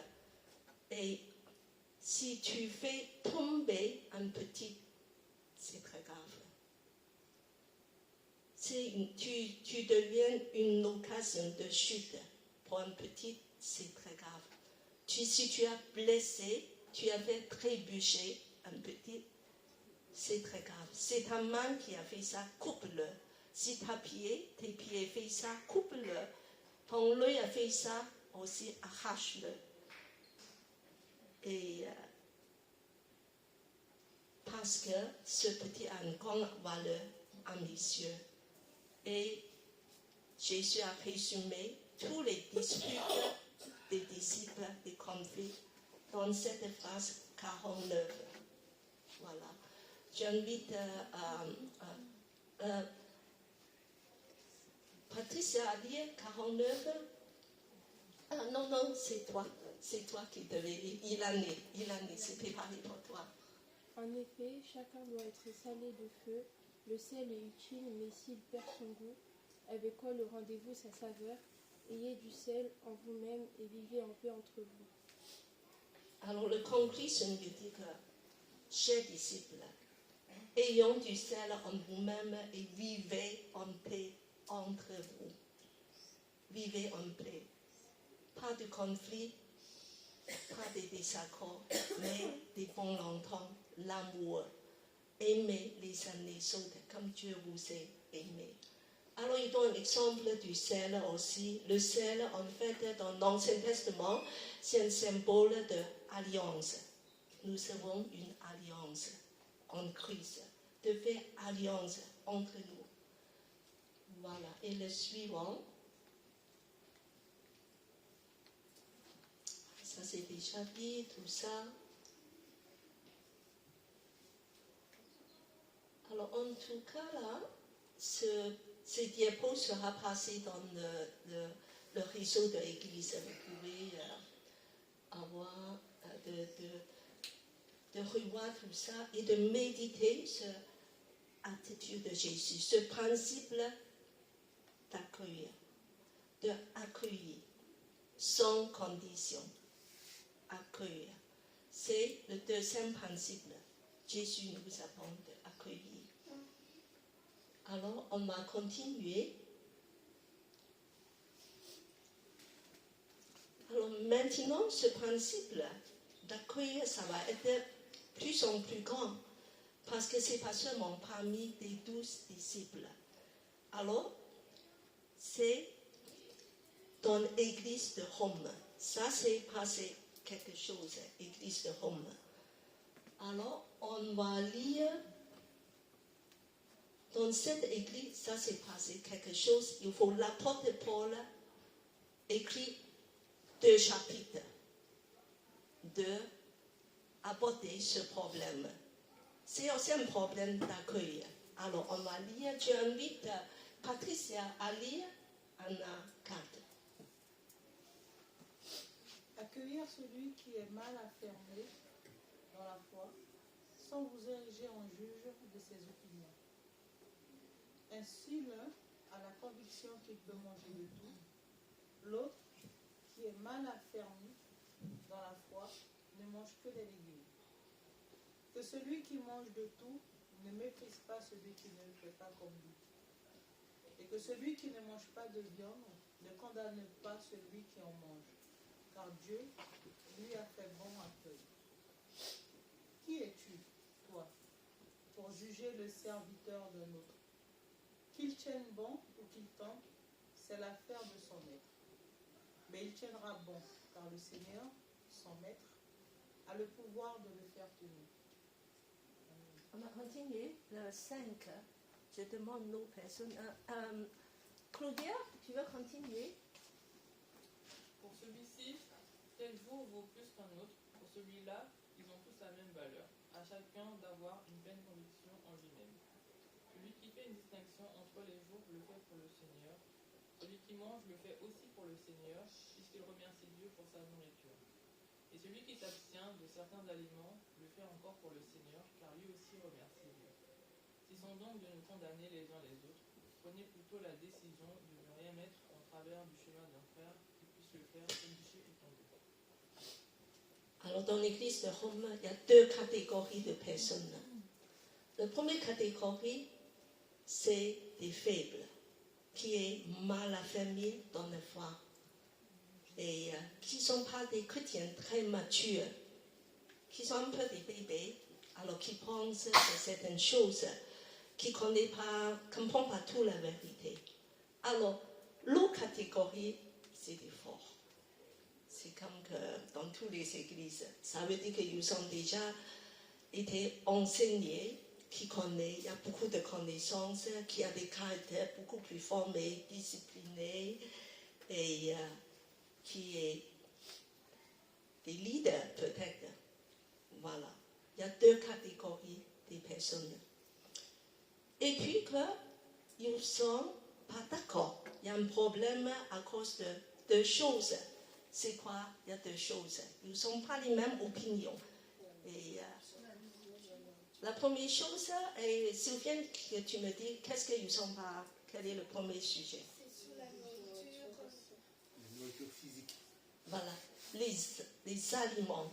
et si tu fais tomber un petit, c'est très grave. Tu deviens une occasion de chute. Pour un petit, c'est très grave. Si tu as blessé, tu as fait trébucher un petit, c'est très grave. C'est ta main qui a fait ça, coupe-le. Si tes pieds fait ça, coupe-le. Ton œil a fait ça, aussi arrache-le. Et parce que ce petit a une grande valeur à mes yeux. Et Jésus a résumé tous les disputes des disciples, des conflits, dans cette phrase 49. Voilà. J'invite Patricia à lire 49. Non, c'est toi. C'est toi qui devais lire. Il a né, c'est préparé pour toi. En effet, chacun doit être salé de feu. Le sel est utile, mais s'il perd son goût, avec quoi le rendez-vous sa saveur? Ayez du sel en vous-même et vivez en paix entre vous. Alors, le conclusion veut dire que, chers disciples, ayons du sel en vous-même et vivez en paix entre vous. Vivez en paix. pas de conflit, pas de désaccord, mais des bons ententes, l'amour, aimer les uns les autres comme Dieu vous a aimé. Alors, il donne l'exemple du sel aussi. Le sel, en fait, dans l'Ancien Testament, c'est un symbole d'alliance. Nous avons une alliance en Christ, de faire alliance entre nous. Voilà. Et le suivant, ça c'est déjà dit, tout ça. Alors, en tout cas, là, ce diapo sera passé dans le réseau de l'Église. Vous pouvez avoir de revoir tout ça et de méditer sur l'attitude de Jésus, ce principe d'accueillir, d'accueillir sans condition, accueillir. C'est le deuxième principe. Jésus nous apprend d'accueillir. Alors, on va continuer. Alors, maintenant, ce principe-là d'accueillir, ça va être plus en plus grand, parce que ce n'est pas seulement parmi les 12 disciples. Alors, c'est dans l'église de Rome. Ça, c'est passé quelque chose, l'église de Rome. Alors, on va lire. Dans cette église, ça s'est passé quelque chose. Il faut l'apôtre Paul écrit 2 chapitres d'aborder ce problème. C'est aussi un problème d'accueil. Alors, on va lire. Je invite Patricia à lire Anna 4. Accueillir celui qui est mal affirmé dans la foi, sans vous ériger en juge de ses opinions. Ainsi, l'un a la conviction qu'il peut manger de tout, l'autre, qui est mal affermi dans la foi, ne mange que des légumes. Que celui qui mange de tout ne méprise pas celui qui ne le fait pas comme lui. Et que celui qui ne mange pas de viande ne condamne pas celui qui en mange, car Dieu lui a fait bon accueil. Qui es-tu, toi, pour juger le serviteur d'un autre? Qu'il tienne bon ou qu'il tente, c'est l'affaire de son maître. Mais il tiendra bon, car le Seigneur, son maître, a le pouvoir de le faire tenir. On va continuer. Le 5, je demande aux personnes. Claudia, tu veux continuer? Pour celui-ci, tel jour vaut plus qu'un autre. Pour celui-là, ils ont tous la même valeur. À chacun d'avoir une pleine conviction en lui-même. Celui qui fait une distinction entre les jours le fait pour le Seigneur. Celui qui mange le fait aussi pour le Seigneur, puisqu'il remercie Dieu pour sa nourriture. Et celui qui s'abstient de certains aliments le fait encore pour le Seigneur, car lui aussi remercie Dieu. Cessons donc de nous condamner les uns les autres. Prenez plutôt la décision de ne rien mettre en travers du chemin d'un frère qui puisse le faire pécher ou tomber. Alors, dans l'église de Rome, il y a 2 catégories de personnes. La première catégorie, c'est des faibles, qui est mal affirmés dans la foi et qui ne sont pas des chrétiens très matures, qui sont un peu des bébés, alors qui pensent de certaines choses, qui ne comprennent pas toute la vérité. Alors, l'autre catégorie, c'est des forts. C'est comme que dans toutes les églises, ça veut dire qu'ils ont déjà été enseignés, qui connaît, il y a beaucoup de connaissances, qui a des caractères beaucoup plus formés, disciplinés, et qui est des leaders peut-être. Voilà. Il y a 2 catégories de personnes. Et puis qu'ils ne sont pas d'accord. Il y a un problème à cause de 2 choses. C'est quoi? Il y a 2 choses. Ils ne sont pas les mêmes opinions. Et la première chose, et Sylviane, que tu me dis, qu'est-ce qu'ils ne sont pas? Quel est le premier sujet? C'est sur la nourriture. La nourriture physique. Voilà, les aliments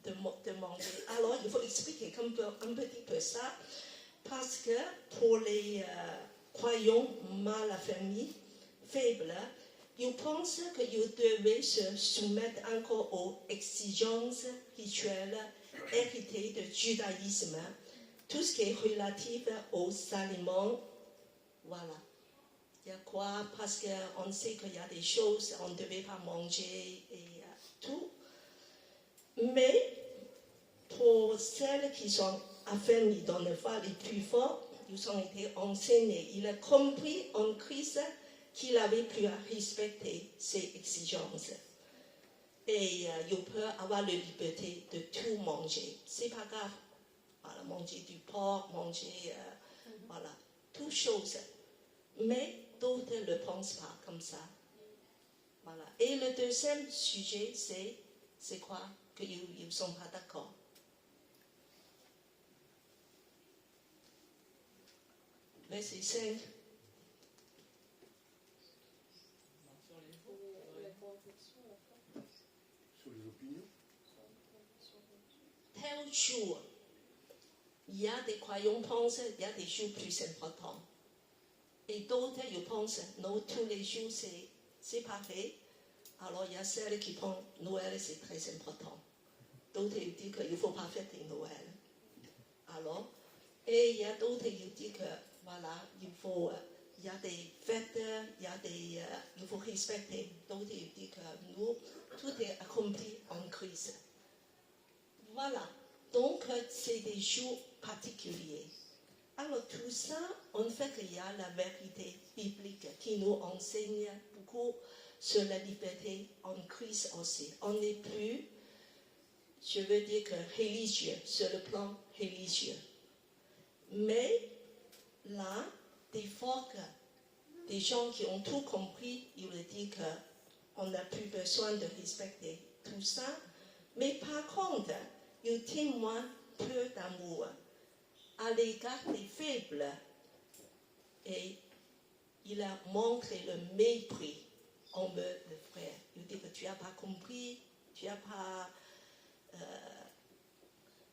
de manger. Alors, il faut expliquer un petit peu ça, parce que pour les croyants mal affermis, faibles, ils pensent qu'ils devaient se soumettre encore aux exigences rituelles héritées du judaïsme, tout ce qui est relatif aux aliments. Voilà. Il y a quoi? Parce qu'on sait qu'il y a des choses qu'on ne devait pas manger et tout. Mais pour celles qui sont affermies dans le foi les plus forts, ils ont été enseignés. Il a compris en Christ qu'il n'avait plus à respecter ses exigences. Et il peut avoir la liberté de tout manger. C'est pas grave. Voilà, manger du porc, manger, voilà, toutes choses. Mais d'autres ne le pensent pas comme ça. Voilà. Et le deuxième sujet, c'est quoi? Qu'ils ne sont pas d'accord. Verset 5. Sur les opinions. Tel jour, il y a des croyants qui pensent qu'il y a des jours plus importants. Et d'autres, ils pensent, non, tous les jours, c'est pareil. Alors, il y a celles qui pensent, Noël, c'est très important. D'autres, ils disent qu'il ne faut pas fêter Noël. Alors, et il y a d'autres, ils disent que, voilà, il y a des fêtes, il faut respecter. D'autres, ils disent que nous, tout est accompli en Christ. Voilà. Donc, c'est des jours particuliers. Alors, tout ça, en fait, il y a la vérité biblique qui nous enseigne beaucoup sur la liberté en Christ aussi. On n'est plus, je veux dire que religieux, sur le plan religieux. Mais là, des fois que des gens qui ont tout compris, ils disent qu'on n'a plus besoin de respecter tout ça. Mais par contre, ils témoignent peu d'amour à l'égard des faibles. Et il a montré le mépris envers le frère. Il dit que tu n'as pas compris, tu n'as pas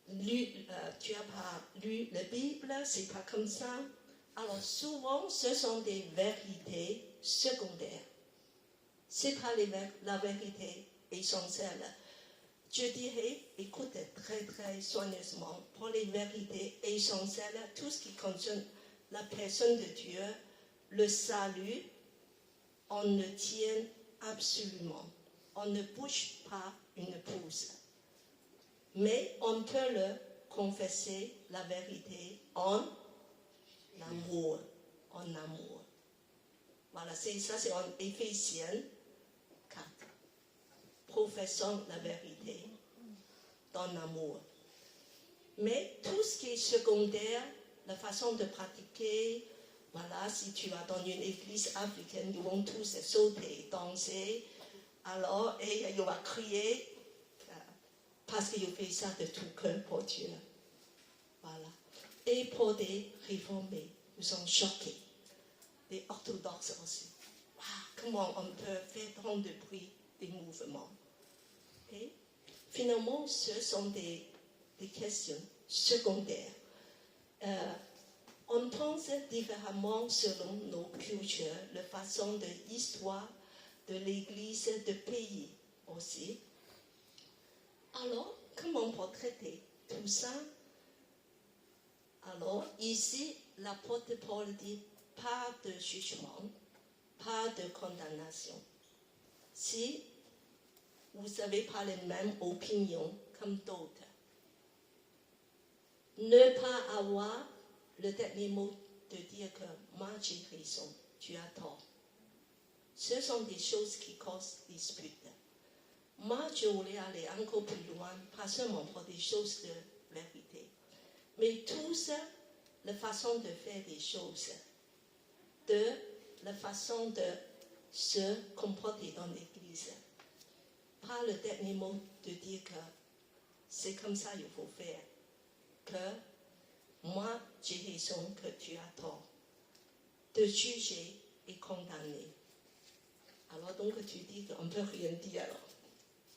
lu la Bible, c'est pas comme ça. Alors souvent, ce sont des vérités secondaires. C'est pas la vérité essentielle. Je dirais, écoutez très très soigneusement pour les vérités essentielles, tout ce qui concerne la personne de Dieu, le salut, on ne tient absolument. On ne bouge pas une pouce. Mais on peut le confesser, la vérité, en amour. En amour. Voilà, c'est en Éphésiens 4. Professons la vérité dans l'amour. Mais tout ce qui est secondaire, la façon de pratiquer, voilà, si tu vas dans une église africaine, ils vont tous sauter, danser, alors, et ils vont crier, parce qu'ils font ça de tout cœur pour Dieu. Voilà. Et pour des réformés, ils sont choqués. Des orthodoxes aussi. Wow, comment on peut faire tant de bruit des mouvements? Et finalement, ce sont des questions secondaires. On pense différemment selon nos cultures, la façon de l'histoire de l'Église de pays aussi. Alors, comment pour traiter tout ça? Alors, ici, l'apôtre Paul dit pas de jugement, pas de condamnation. Si vous n'avez pas les mêmes opinions comme d'autres, ne pas avoir le dernier mot de dire que moi j'ai raison, tu as tort. Ce sont des choses qui causent dispute. Moi, je voulais aller encore plus loin, pas seulement pour des choses de vérité, mais tout ça, la façon de faire des choses, de la façon de se comporter dans l'Église. Pas le dernier mot de dire que c'est comme ça qu'il faut faire, que moi j'ai raison, que tu as tort, de juger et condamner. Alors donc tu dis qu'on ne peut rien dire alors.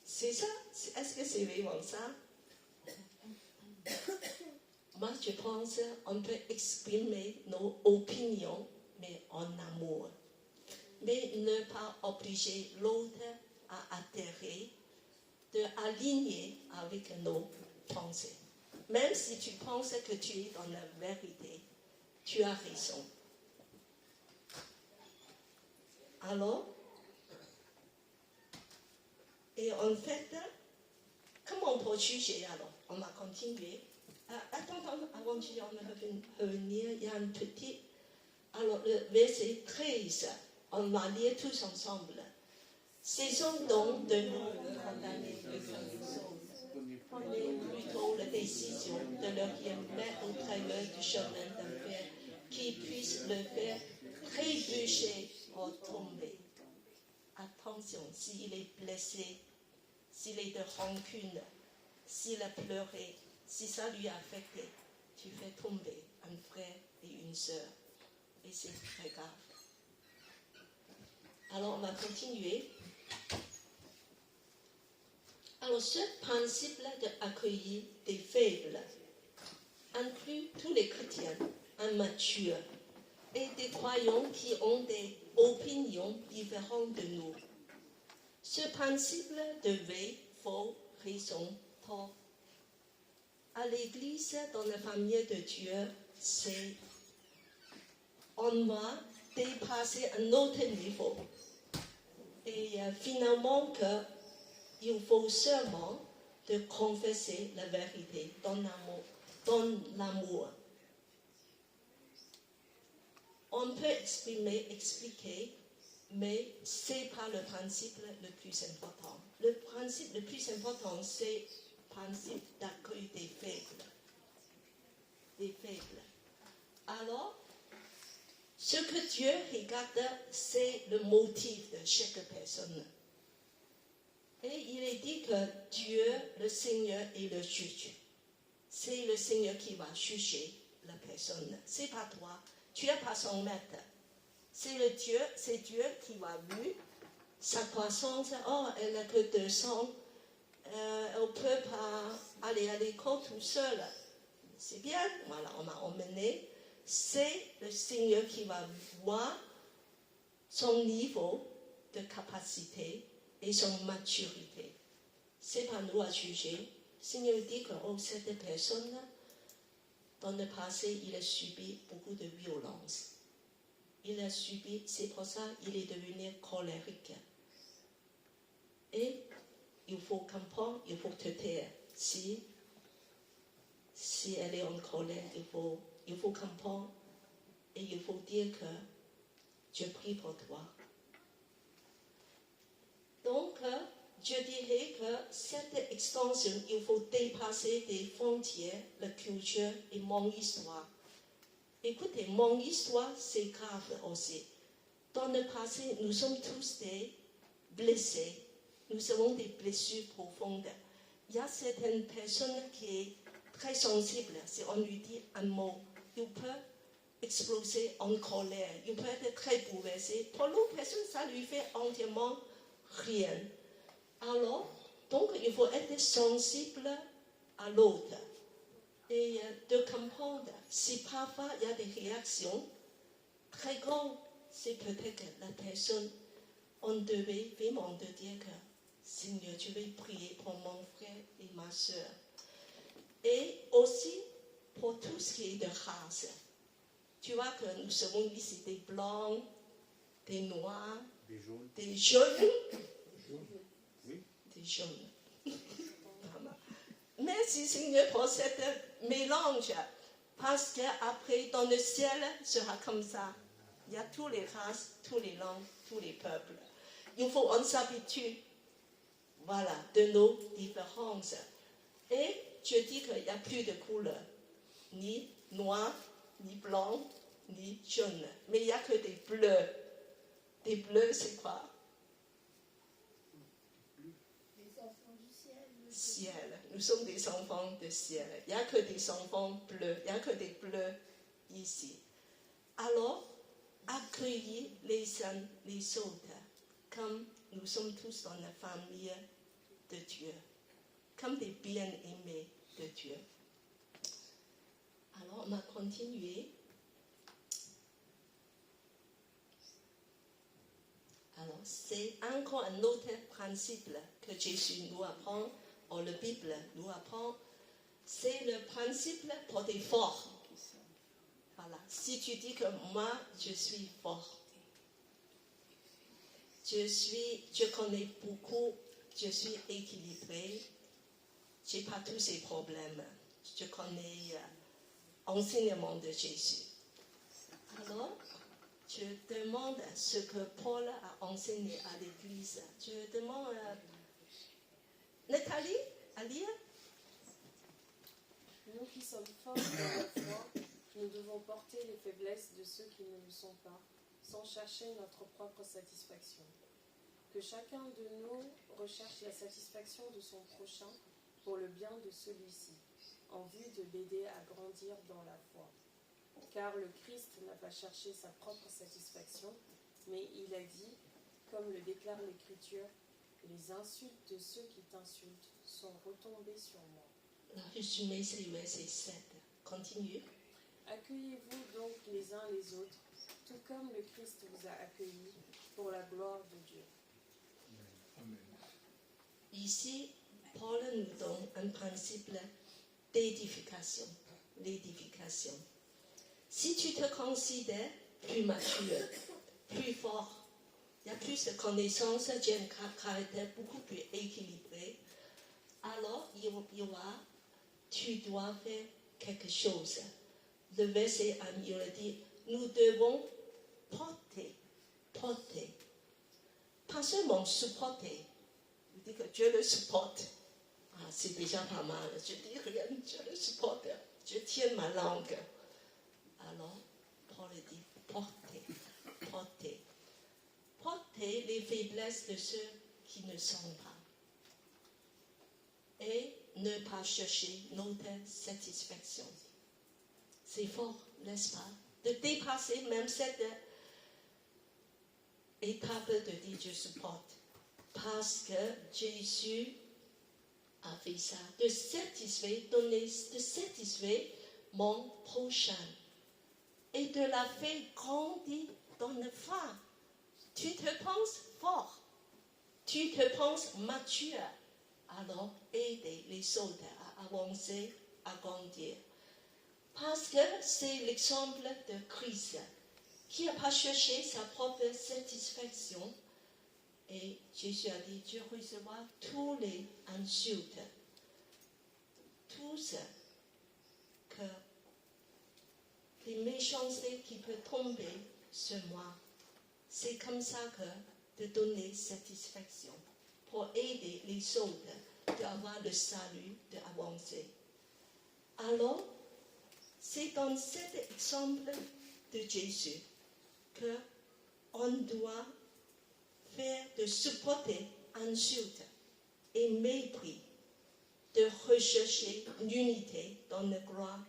C'est ça? Est-ce que c'est vraiment ça? Moi je pense qu'on peut exprimer nos opinions, mais en amour. mais ne pas obliger l'autre à adhérer, d'aligner avec nos pensées. Même si tu penses que tu es dans la vérité, tu as raison. Alors, et en fait, comment on peut juger alors? On va continuer. Attends, avant de revenir, il y a un petit... Alors, le verset 13, on va lire tous ensemble. Cessons donc de nous condamner les uns les autres. Prenez plutôt la décision de leur mettre au travers du chemin d'enfer qui puisse le faire trébucher ou tomber. Attention, s'il est blessé, s'il est de rancune, s'il a pleuré, si ça lui a affecté, tu fais tomber un frère et une sœur. Et c'est très grave. Alors, on va continuer. Alors, ce principe d'accueillir des faibles inclut tous les chrétiens immatures et des croyants qui ont des opinions différentes de nous. Ce principe devait, faut, raison, tort. À l'Église, dans la famille de Dieu, on va dépasser un autre niveau. Et finalement, il faut seulement de confesser la vérité dans l'amour. On peut expliquer, mais ce n'est pas le principe le plus important. Le principe le plus important, c'est le principe d'accueil des faibles. Des faibles. Alors, ce que Dieu regarde, c'est le motif de chaque personne. Et il est dit que Dieu, le Seigneur, est le juge. C'est le Seigneur qui va juger la personne. Ce n'est pas toi. Tu n'es pas son maître. C'est Dieu qui va vu sa croissance. Oh, elle n'a que 200. Elle ne peut pas aller à l'école tout seul. C'est bien. Voilà, on m'a emmené. C'est le Seigneur qui va voir son niveau de capacité et son maturité. Ce n'est pas nous à juger. Le Seigneur dit que cette personne, dans le passé, il a subi beaucoup de violence. Il a subi, c'est pour ça qu'il est devenu colérique. Et il faut comprendre, il faut te taire. Si elle est en colère, il faut comprendre et il faut dire que je prie pour toi. Donc, je dirais que cette extension, il faut dépasser des frontières, la culture et mon histoire. Écoutez, mon histoire, c'est grave aussi. Dans le passé, nous sommes tous des blessés. Nous avons des blessures profondes. Il y a certaines personnes qui sont très sensibles. Si on lui dit un mot, il peut exploser en colère. Il peut être très bouleversé. Pour l'autre personne, ça lui fait entièrement rien. Alors, donc, il faut être sensible à l'autre et de comprendre. Si parfois il y a des réactions très grandes, c'est peut-être que la personne, on devait vraiment de dire que Seigneur, je vais prier pour mon frère et ma soeur. Et aussi pour tout ce qui est de race. Tu vois que nous sommes ici des blancs, des noirs, des jaunes. Oui. Des jaunes. Merci Seigneur pour cette mélange. Parce qu'après, dans le ciel, sera comme ça. Il y a toutes les races, toutes les langues, tous les peuples. Il faut qu'on s'habitue, voilà, de nos différences. Et je dis qu'il n'y a plus de couleurs, ni noir, ni blanc, ni jaune. Mais il n'y a que des bleus. Des bleus, c'est quoi? Les enfants du ciel. Ciel. Nous sommes des enfants de ciel. Il n'y a que des enfants bleus. Il n'y a que des bleus ici. Alors, accueillir les uns les autres, comme nous sommes tous dans la famille de Dieu, comme des bien-aimés de Dieu. Alors, on va continuer. c'est encore un autre principe que Jésus nous apprend, ou la Bible nous apprend. C'est le principe pour des forts. Voilà. Si tu dis que moi, je suis fort, je connais beaucoup, je suis équilibré, je n'ai pas tous ces problèmes. Je connais l'enseignement de Jésus. Alors, je demande ce que Paul a enseigné à l'Église. Je demande à Nathalie à lire. Nous qui sommes forts dans la foi, nous devons porter les faiblesses de ceux qui ne le sont pas, sans chercher notre propre satisfaction. Que chacun de nous recherche la satisfaction de son prochain pour le bien de celui-ci, en vue de l'aider à grandir dans la foi. Car le Christ n'a pas cherché sa propre satisfaction, mais il a dit, comme le déclare l'Écriture, « Les insultes de ceux qui t'insultent sont retombées sur moi. » Le résumé, c'est le verset 7. Continue. Accueillez-vous donc les uns les autres, tout comme le Christ vous a accueillis, pour la gloire de Dieu. Amen. Ici, Paul nous donne un principe d'édification. L'édification. Si tu te considères plus mature, plus fort, il y a plus de connaissances, tu as un caractère beaucoup plus équilibré, alors tu dois faire quelque chose. Le verset il dit, nous devons porter. Pas seulement supporter. Il dit que Dieu le supporte. Ah, c'est déjà pas mal. Je dis rien, Dieu le supporte. Je tiens ma langue. Alors, Paul dit, porter. Porter les faiblesses de ceux qui ne sont pas. Et ne pas chercher notre satisfaction. C'est fort, n'est-ce pas? De dépasser même cette étape de dire je supporte. Parce que Jésus a fait ça. De satisfaire mon prochain. Et de la faire grandir dans le foi. Tu te penses fort. Tu te penses mature. Alors, aider les autres à avancer, à grandir. Parce que c'est l'exemple de Christ qui n'a pas cherché sa propre satisfaction. Et Jésus a dit, tu recevras tous les insultes. Tout ce que les méchancetés qui peuvent tomber sur moi. C'est comme ça que de donner satisfaction pour aider les autres d'avoir le salut, d'avancer. Alors, c'est dans cet exemple de Jésus qu'on doit faire de supporter insulte et mépris, de rechercher l'unité dans la gloire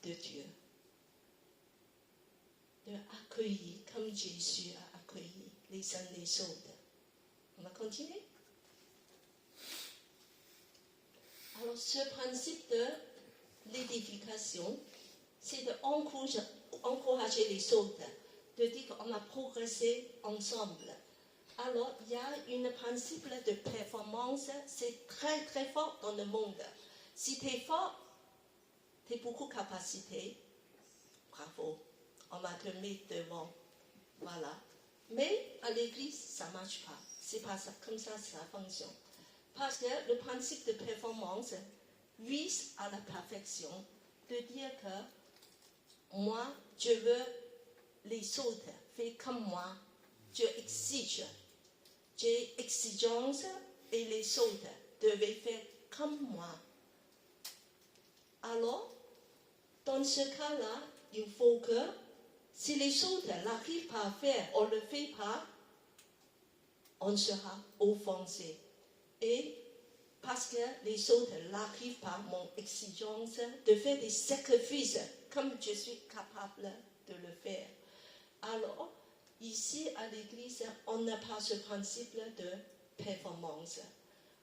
de Dieu. De accueillir comme Jésus a accueilli les uns les autres. On va continuer. Alors, ce principe de l'édification, c'est d'encourager les autres, de dire qu'on a progressé ensemble. Alors, il y a un principe de performance, c'est très très fort dans le monde. Si tu es fort, tu as beaucoup de capacité, bravo, on va te mettre devant. Voilà. Mais à l'église, ça ne marche pas. C'est pas ça, comme ça fonctionne. Parce que le principe de performance vise à la perfection, de dire que moi, je veux les autres faire comme moi. Je exige. J'ai exigence et les autres devaient faire comme moi. Alors, dans ce cas-là, il faut que si les autres n'arrivent pas à faire, on ne le fait pas, on sera offensé. Et parce que les autres n'arrivent pas à mon exigence de faire des sacrifices comme je suis capable de le faire. Alors, ici à l'église, on n'a pas ce principe de performance.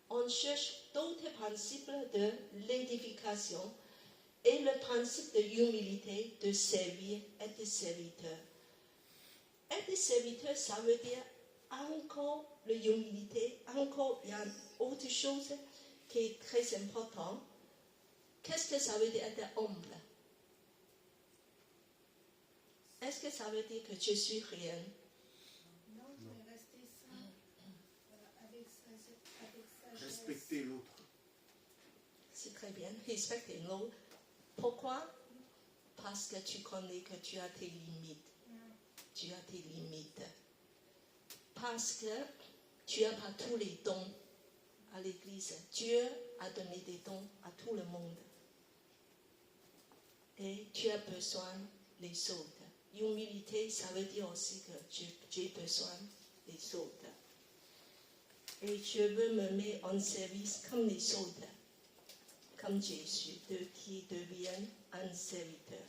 On cherche d'autres principes de l'édification et le principe de l'humilité, de servir, être serviteur. Être serviteur, ça veut dire encore l'humilité, encore il y a autre chose qui est très important. Qu'est-ce que ça veut dire être humble? Est-ce que ça veut dire que je suis rien? Non, mais rester simple, avec sagesse. Respecter l'autre. C'est très bien, respecter l'autre. Pourquoi? Parce que tu connais que tu as tes limites. Tu as tes limites. Parce que tu n'as pas tous les dons à l'église. Dieu a donné des dons à tout le monde. Et tu as besoin des autres. Humilité, ça veut dire aussi que j'ai besoin des autres. Et je veux me mettre en service comme les autres, comme Jésus, qui deviennent un serviteur.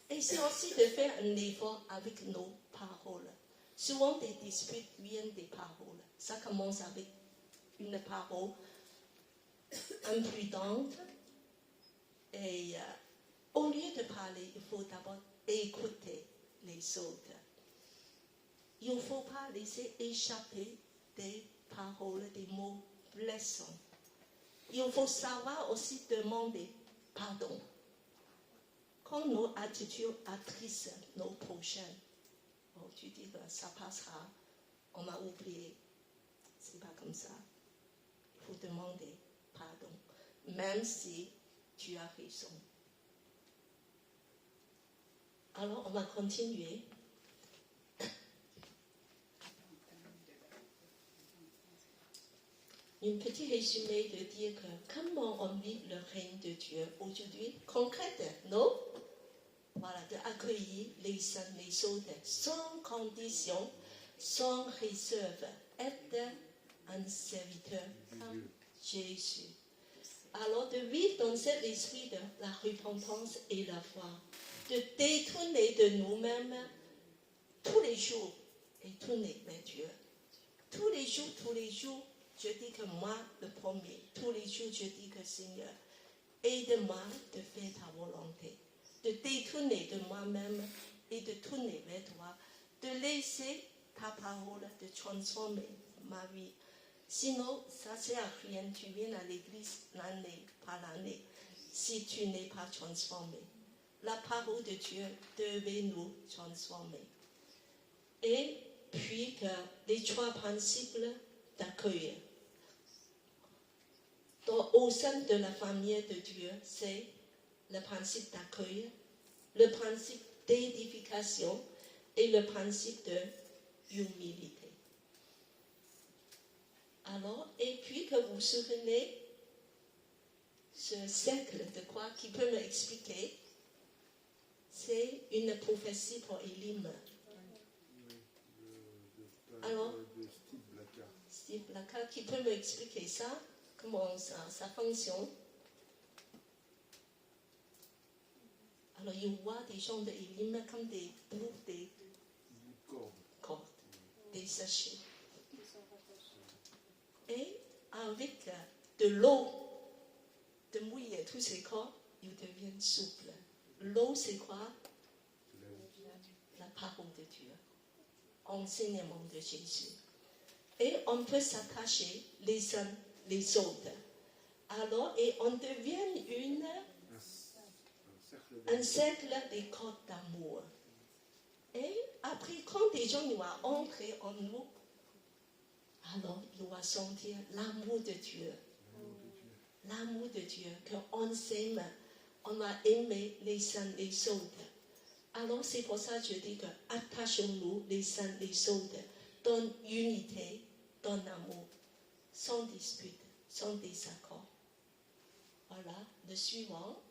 Et c'est aussi de faire un effort avec nos paroles. Souvent, des disputes viennent des paroles. Ça commence avec une parole imprudente. Et au lieu de parler, il faut d'abord écouter les autres. Il ne faut pas laisser échapper des paroles, des mots blessants. Il faut savoir aussi demander pardon. Quand nos attitudes attristent nos prochains, tu dis que ça passera, on m'a oublié. C'est pas comme ça. Il faut demander pardon, même si tu as raison. Alors, on va continuer. Une petite résumé de dire que comment on vit le règne de Dieu aujourd'hui, concrète, non? Voilà, d'accueillir les uns les autres sans condition, sans réserve, être un serviteur comme Jésus. Alors, de vivre dans cet esprit de la repentance et la foi, de détourner de nous-mêmes tous les jours et tourner vers Dieu. Tous les jours, je dis que moi, le premier, tous les jours, je dis que Seigneur, aide-moi de faire ta volonté, de détourner de moi-même et de tourner vers toi, de laisser ta parole de transformer ma vie. Sinon, ça ne sert à rien, tu viens à l'église l'année par l'année, si tu n'es pas transformé. La parole de Dieu devait nous transformer. Et puis que les trois principes d'accueil. Au sein de la famille de Dieu, c'est le principe d'accueil, le principe d'édification et le principe de humilité. Alors, et puis que vous vous souvenez, ce cercle de quoi qui peut m'expliquer, c'est une prophétie pour Élim. Alors, Steve Blacka, qui peut m'expliquer ça, comment ça fonctionne? Alors, il voit des gens de Élim comme des bouts, des cordes, des sachets. Et avec de l'eau, de mouiller tous ces corps, ils deviennent souples. L'eau, c'est quoi? La parole de Dieu, enseignement de Jésus. Et on peut s'attacher les uns les autres. Alors, et on devient un cercle de cordes d'amour. Et après, quand des gens vont entrer en nous, alors ils vont sentir l'amour de Dieu. L'amour de Dieu, qu'on s'aime, on va aimer les uns les autres. Alors c'est pour ça que je dis que attachons-nous les uns les autres dans unité, dans l'amour, sans dispute, sans désaccord. Voilà, le suivant.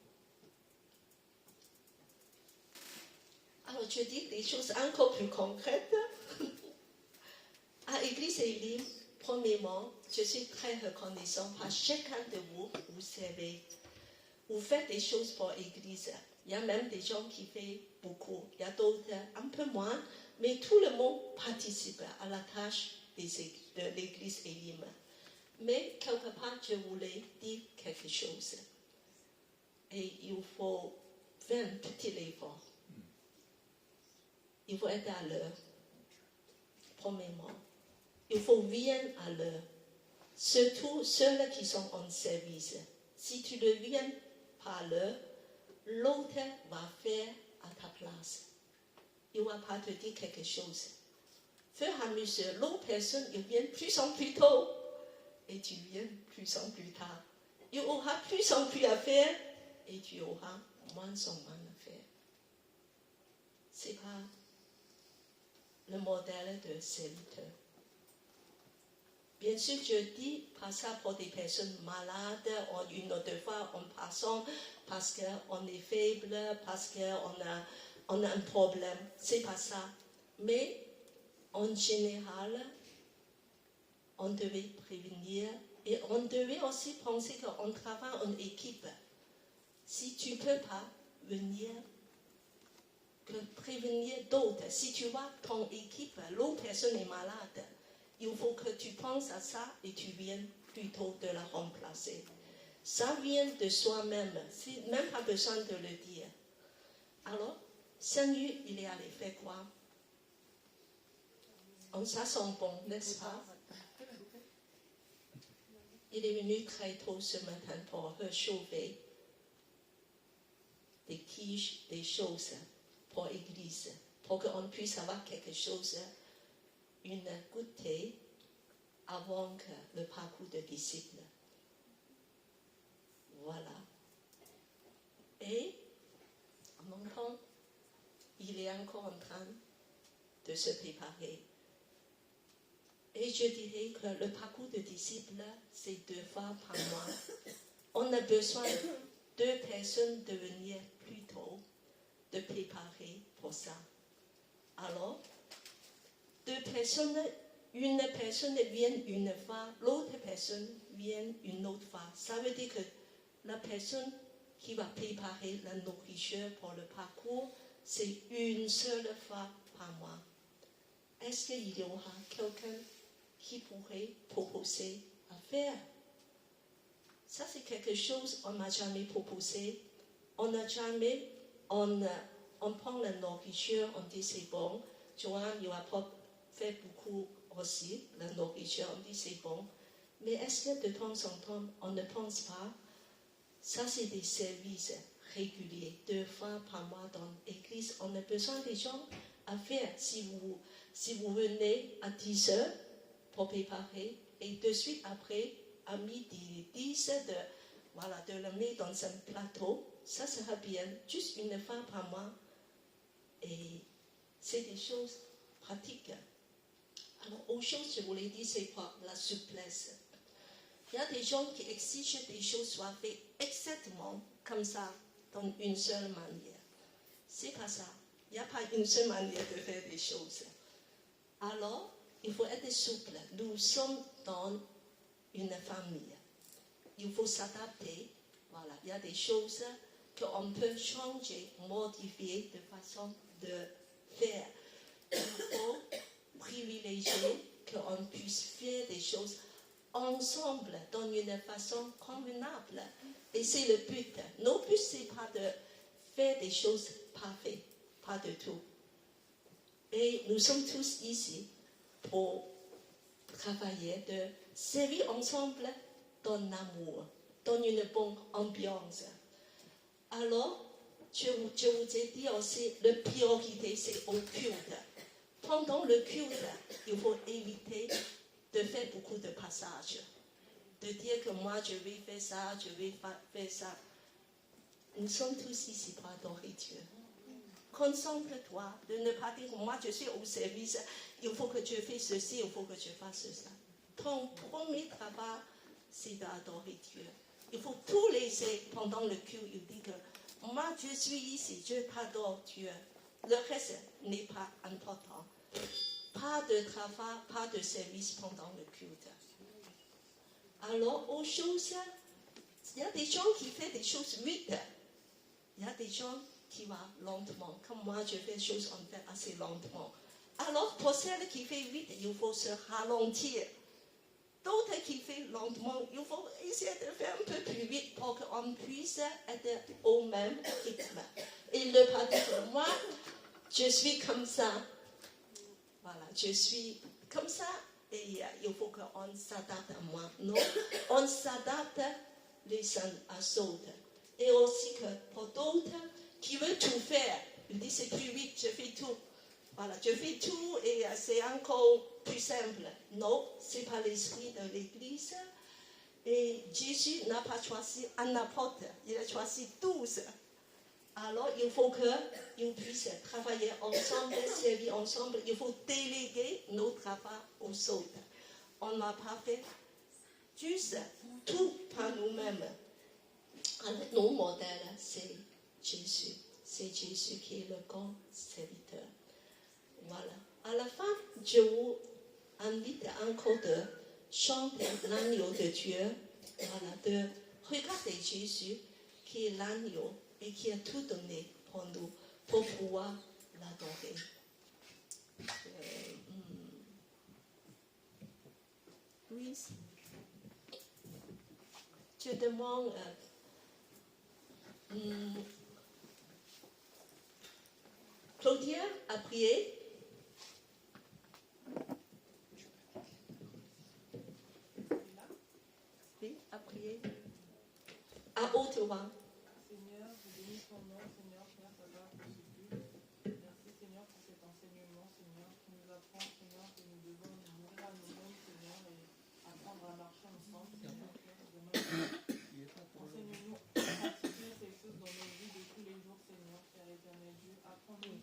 Alors je dis des choses encore plus concrètes. À l'Église Élim, premièrement, je suis très reconnaissant par chacun de vous, vous savez, vous faites des choses pour l'Église. Il y a même des gens qui font beaucoup, il y a d'autres un peu moins, mais tout le monde participe à la tâche de l'Église Élim. Mais quelque part, je voulais dire quelque chose. Et il faut faire un petit effort. Il faut être à l'heure. premièrement, il faut venir à l'heure. Surtout ceux qui sont en service. Si tu ne viens pas à l'heure, l'autre va faire à ta place. Il ne va pas te dire quelque chose. Fur et à mesure, l'autre personne, il vient plus en plus tôt et tu viens plus en plus tard. Il aura plus en plus à faire et tu auras moins en moins à faire. Ce n'est pas le modèle de serviteur. Bien sûr, je dis pas ça pour des personnes malades, une autre fois en passant parce qu'on est faible, parce qu'on a un problème. C'est pas ça. Mais en général, on devait prévenir et on devait aussi penser qu'on travaille en équipe. Si tu ne peux pas venir, que prévenir d'autres. Si tu vois ton équipe, l'autre personne est malade, il faut que tu penses à ça et tu viennes plutôt de la remplacer. Ça vient de soi-même, c'est même pas besoin de le dire. Alors, Seigneur, il est allé faire quoi? Ça sent bon, n'est-ce pas? Il est venu très tôt ce matin pour réchauffer des quiches, des choses pour l'église, pour qu'on puisse avoir quelque chose, une goûtée avant que le parcours de disciples. Voilà. Et en même temps, il est encore en train de se préparer. Et je dirais que le parcours de disciples, c'est 2 fois par mois. On a besoin de 2 personnes de venir plus tôt, de préparer pour ça. Alors, 2 personnes, une personne vient une fois, l'autre personne vient une autre fois. Ça veut dire que la personne qui va préparer la nourriture pour le parcours, c'est une seule fois par mois. Est-ce qu'il y aura quelqu'un qui pourrait proposer à faire? Ça, c'est quelque chose qu'on n'a jamais proposé. On n'a jamais, on prend la nourriture, on dit c'est bon. Joanne, il va pas faire beaucoup aussi, la nourriture, on dit c'est bon. Mais est-ce que de temps en temps, on ne pense pas? Ça, c'est des services réguliers, 2 fois par mois dans l'église. On a besoin des gens à faire. Si vous venez à 10 heures pour préparer, et de suite après, à midi 10, de le mettre dans un plateau, ça sera bien, juste une fois par mois. Et c'est des choses pratiques. Alors, autre chose, je vous l'ai dit, c'est pour la souplesse. Il y a des gens qui exigent que les choses soient faites exactement comme ça, dans une seule manière. C'est pas ça. Il n'y a pas une seule manière de faire des choses. Alors, il faut être souple. Nous sommes dans une famille. Il faut s'adapter. Voilà, il y a des choses qu'on peut changer, modifier de façon de faire. Il faut privilégier qu'on puisse faire des choses ensemble, dans une façon convenable. Et c'est le but. Nos buts, ce n'est pas de faire des choses parfaites, pas du tout. Et nous sommes tous ici pour travailler, de servir ensemble dans l'amour, dans une bonne ambiance. Alors, je vous ai dit aussi, la priorité, c'est au culte. Pendant le culte, il faut éviter de faire beaucoup de passages. De dire que moi, je vais faire ça, je vais faire ça. Nous sommes tous ici pour adorer Dieu. Concentre-toi de ne pas dire, moi, je suis au service, il faut que tu fasses ceci, il faut que tu fasses ça. Ton premier travail, c'est d'adorer Dieu. Il faut tout laisser pendant le culte. Il dit que moi, je suis ici, je t'adore Dieu. Le reste n'est pas important. Pas de travail, pas de service pendant le culte. Alors, aux choses, il y a des gens qui font des choses vite. Il y a des gens qui vont lentement. Comme moi, je fais des choses, on fait assez lentement. Alors, pour celles qui font vite, il faut se ralentir. D'autres qui font lentement, il faut essayer de faire un peu plus vite pour qu'on puisse être au même rythme. Et ne pas dire, moi, je suis comme ça. voilà, je suis comme ça et il faut qu'on s'adapte à moi. Non, on s'adapte les uns aux autres. Et aussi que pour d'autres qui veulent tout faire, ils disent c'est plus vite, je fais tout. Voilà, je fais tout et c'est encore plus simple. Non, ce n'est pas l'esprit de l'Église. Et Jésus n'a pas choisi un apôtre, il a choisi 12. Alors il faut qu'ils puissent travailler ensemble, servir ensemble. Il faut déléguer nos travaux aux autres. On n'a pas fait juste tout par nous-mêmes. Alors, nos modèles, c'est Jésus. C'est Jésus qui est le grand serviteur. Voilà. À la fin, je vous invite encore de chanter l'agneau de Dieu. Voilà, de regarder Jésus qui est l'agneau et qui a tout donné pour nous, pour pouvoir l'adorer. Oui. Je demande Claudia a prié. Oui, a prié. À haute voix. Seigneur, je bénis ton nom, Seigneur, Père, ta gloire pour ce culte. Merci, Seigneur, pour cet enseignement, Seigneur, qui nous apprend, Seigneur, que nous devons nous mourir à nous-mêmes, Seigneur, et apprendre à marcher ensemble, Seigneur, Père, enseigne-nous à pratiquer ces choses dans nos vies de tous les jours, Seigneur, Père éternel Dieu. Apprends-nous,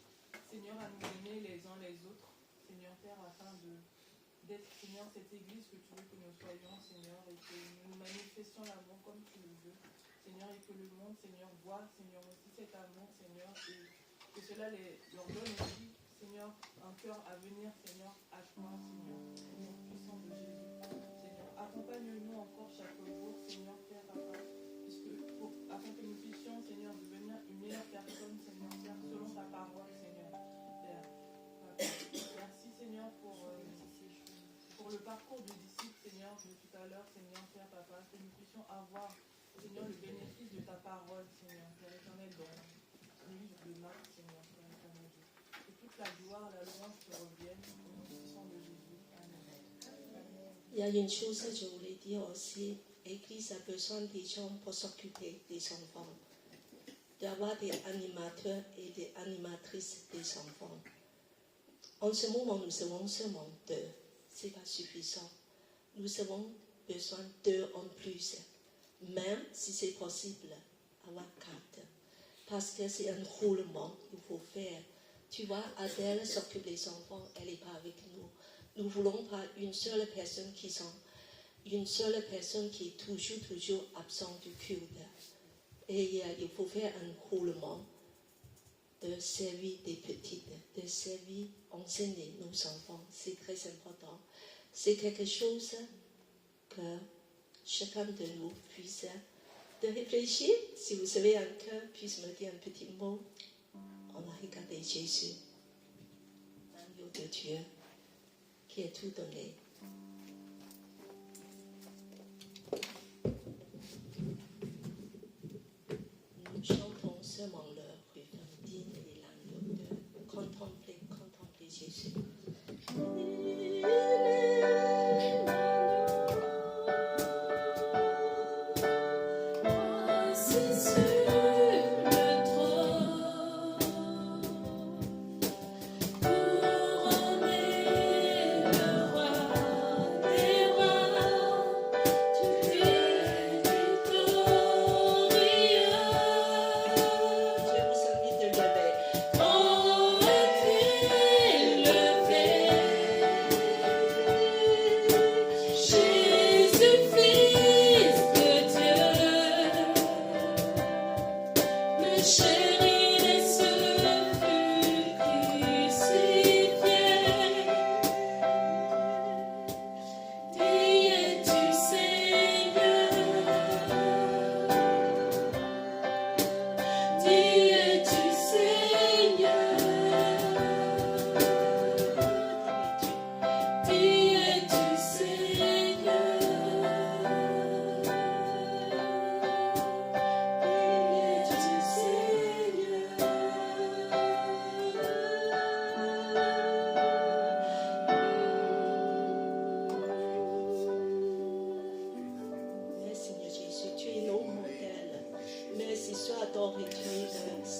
Seigneur, à nous aimer les uns les autres, Seigneur, Père, afin d'être, Seigneur, cette église que tu veux que nous soyons, Seigneur, et que nous manifestions l'amour comme tu le veux. Seigneur, et que le monde, Seigneur, voit, Seigneur, aussi cet amour, Seigneur, et que cela leur donne aussi, Seigneur, un cœur à venir, Seigneur, à toi, Seigneur, au nom puissant de Jésus. Seigneur, accompagne-nous encore chaque jour, Seigneur, Père, afin que nous puissions, Seigneur, devenir une meilleure personne, Seigneur, Père, selon ta parole, Seigneur, Père. Merci, Seigneur, pour le parcours du disciple, Seigneur, de tout à l'heure, Seigneur, Père, Papa, que nous puissions avoir, Seigneur, le bénéfice de ta parole, Seigneur, Père éternel, dans le livre de Marc, Seigneur, Père éternel. Que toute la gloire, la louange te revienne au nom puissant de Jésus. Amen. Il y a une chose que je voulais dire aussi. L'Église a besoin des gens pour s'occuper des enfants. D'avoir des animateurs et des animatrices des enfants. En ce moment, nous avons seulement 2. Ce n'est pas suffisant. Nous avons besoin d'2 en plus. Même si c'est possible, avoir 4. Parce que c'est un roulement qu'il faut faire. Tu vois, Adèle s'occupe des enfants, elle n'est pas avec nous. Nous ne voulons pas une seule personne qui est toujours absente du culte. Et il faut faire un roulement de servir des petites, de servir, enseigner nos enfants. C'est très important. C'est quelque chose que chacun de nous puisse de réfléchir. Si vous avez un cœur, puisse me dire un petit mot. On a regardé Jésus, l'agneau de Dieu, qui a tout donné. Nous chantons seulement leur refrain digne et l'agneau de contempler Jésus. Seigneur.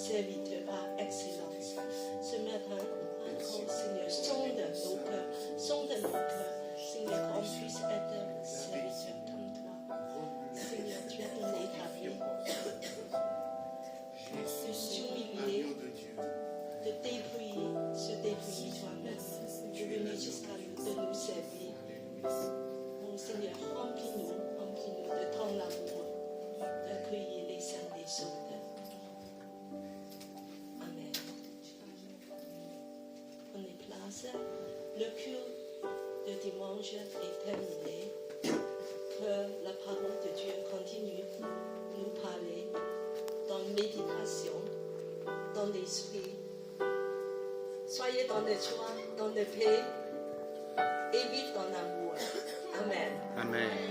serviteur par excellence. Ce matin, encore, Seigneur, sonde nos cœurs, Seigneur, qu'on puisse être serviteur comme toi. Seigneur, tu as donné ta vie. De s'humilier, de se dépouiller toi-même, de venir jusqu'à nous, de nous servir. Mon Seigneur, remplis-nous de ton amour, d'accueillir les saints des autres. Amen. Prenez place. Le culte de dimanche est terminé. Que la parole de Dieu continue de nous parler dans la méditation, dans l'esprit. Soyez dans la joie, dans la paix et vivez dans l'amour. Amen. Amen.